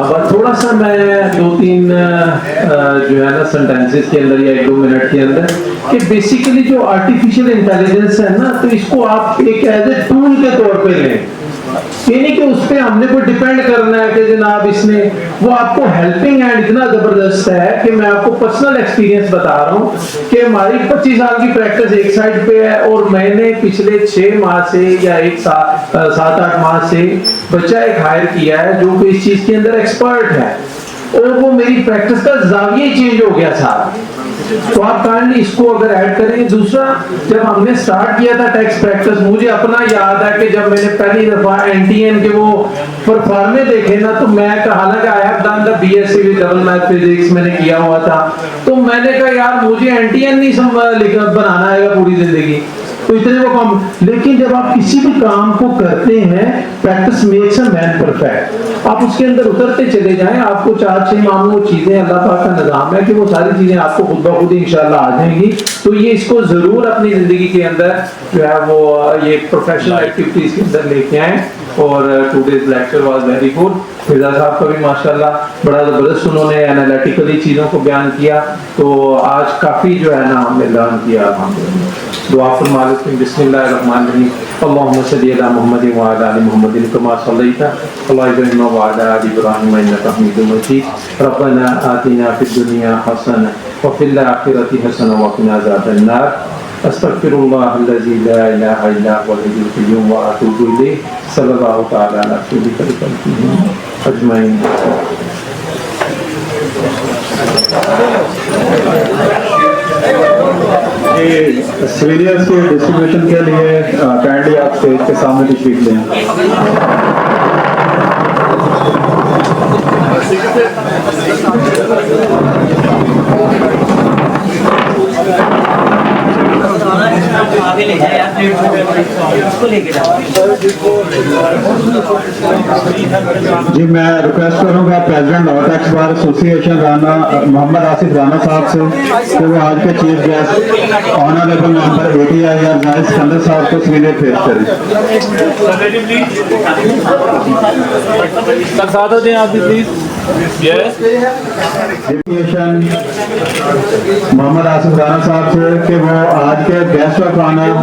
बस थोड़ा सा मैं 2-3 जो है ना सेंटेंसेस के अंदर या 1-2 मिनट के अंदर कि बेसिकली जो आर्टिफिशियल इंटेलिजेंस है ना, तो इसको आप एक एज ए टूल के तौर पे लें, ये नहीं कि उस पर हमने कोई डिपेंड करना है कि जनाब इसने, वो आपको हेल्पिंग हैंड इतना जबरदस्त है कि मैं आपको पर्सनल एक्सपीरियंस बता रहा हूँ कि हमारी 25 साल की प्रैक्टिस एक साइड पे है, और मैंने पिछले 6 माह से या 7-8 माह से बच्चा एक हायर किया है जो कि इस चीज के अंदर एक्सपर्ट है, और वो मेरी प्रैक्टिस का जाविया चेंज हो गया सारा। तो आप काइंडली इसको अगर ऐड करें। दूसरा, जब हमने स्टार्ट किया था टैक्स प्रैक्टिस, मुझे अपना याद है कि जब मैंने पहली दफा एनटीएन के वो परफॉर्मे देखे ना, तो मैं हालांकि I have done the BSc with double math physics मैंने किया हुआ था, तो मैंने कहा यार मुझे एनटीएन नहीं बनाना है पूरी जिंदगी, तो इतने वो काम। लेकिन जब आप किसी भी काम को करते हैं, practice makes a man perfect, आप उसके अंदर उतरते चले जाएं, आपको 4-6 माह में वो चीजें, अल्लाह पाक का निजाम है कि वो सारी चीजें आपको खुद ब खुद इंशाल्लाह आ जाएंगी। तो ये इसको जरूर अपनी जिंदगी के अंदर जो है वो ये प्रोफेशनल एक्टिविटीज के अंदर लेके आए। और today's lecture was very good. Fiza sahab का भी माशाल्लाह बड़ा ज़बरदस्त उन्होंने एनालिटिकली चीज़ों को बयान किया, तो आज काफ़ी जो है ना हमने लर्न किया। दुआ फरमाते हैं बिस्मिल्लाहिर्रहमानिर्रहीम, अल्लाहुम्मा सल्ली अला मुहम्मदिन व अला आलि मुहम्मदिन कमा सल्लैता अला इब्राहीम व अला आलि इब्राहीम इन्नका हमीदुम मजीद। रब्बना आतिना फिद दुनिया हसना व फिल आखिरति हसना व क़िना अज़ाबन्नार। अस्तगफिरुल्लाहल्लज़ी ला इलाहा इल्ला हुवल हय्युल क़य्यूम व अतूबु इलैह। सल्लल्लाहु तआला अला रसूलिही अजमईन। सीनियर्स के डिस्ट्रीब्यूशन के लिए काइंडली आप स्टेज के सामने तशरीफ लें। आगे ले जाए यार, उसको लेके जाओ। जी, मैं रिक्वेस्ट करूंगा president law tax bar association Rana Mohammad Asif Rana sahab से कि वो आज के chief guest honourable member ATI Zahid Sikandar sahab को सीनियर पेश करें। सर साथ हो जाए आप भी प्लीज। एसोसिएशन मोहम्मद आसिफ राना साहब से कि वो आज के guest of honour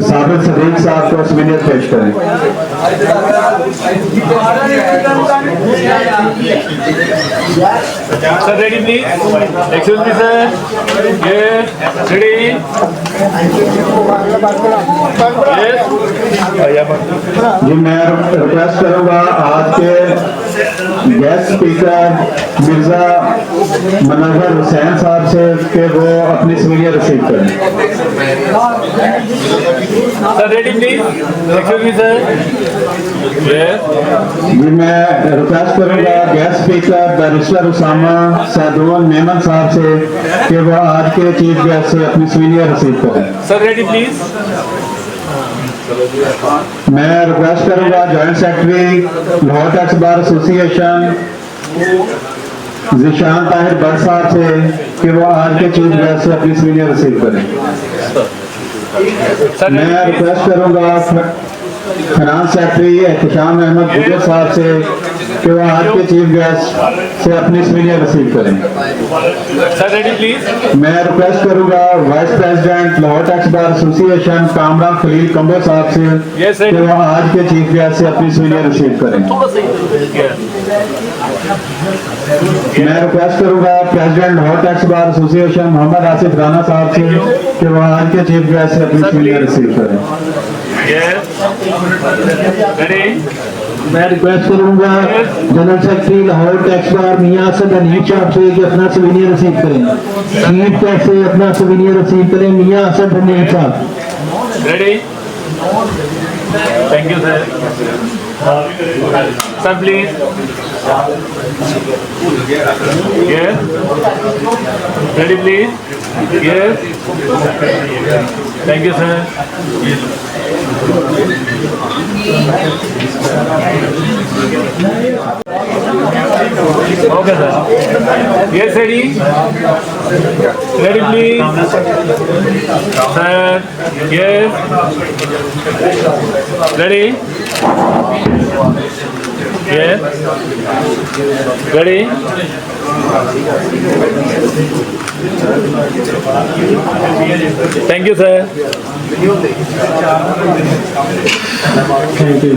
Sabir Sadiq sahab को सीनियर पेश करें। Sir ready please, excuse me sir, ये रेडी, जी, मैं रिक्वेस्ट करूंगा आज के गेस्ट स्पीकर मिर्जा मनव्वर हुसैन साहब से कि वो अपनी सीनियर रिसीव करें। Sir ready please, excuse me sir, जी, मैं रिक्वेस्ट करूंगा guest speaker barrister Usama Saidul Memon sahab से कि वो आज के चीफ गेस्ट से अपनी सीनियर रिसीव करें। Sir ready please. मैं रिक्वेस्ट करूंगा joint secretary Lahore tax bar association Zeeshan Tahir Bhatt sahab से कि वो आज के चीफ गेस्ट से अपनी सीनियर रिसीव करें। मैं रिक्वेस्ट करूंगा फाइनेंस सेक्रेटरी एहतशाम अहमद गुजर साहब से कि वो आज के चीफ गेस्ट से अपनी स्वीनियर रिसीव करें। Sir ready please. मैं रिक्वेस्ट करूंगा vice president Lahore tax bar association Kamran Khalil Kamboh sahab से कि वो आज के चीफ गेस्ट से अपनी स्वीनियर रिसीव करें। मैं रिक्वेस्ट करूंगा president Lahore tax bar association Mohammad Asif Rana sahab से कि वो आज के चीफ गेस्ट से अपनी स्वीनियर रिसीव करें। मैं रिक्वेस्ट करूंगा general secretary Lahore tax bar Mian Asad Hanif sahab से कि अपना सवीनियर रिसीव करें। चीफ गेस्ट से अपना सवीनियर रिसीव करें Mian Asad Hanif sahab. Ready. Thank you sir. Sir please. Yes. Ready please. Yes. Thank you sir. Okay sir. Yes ready. Ready please sir. Yes ready. Yes ready. Thank you sir. Thank you.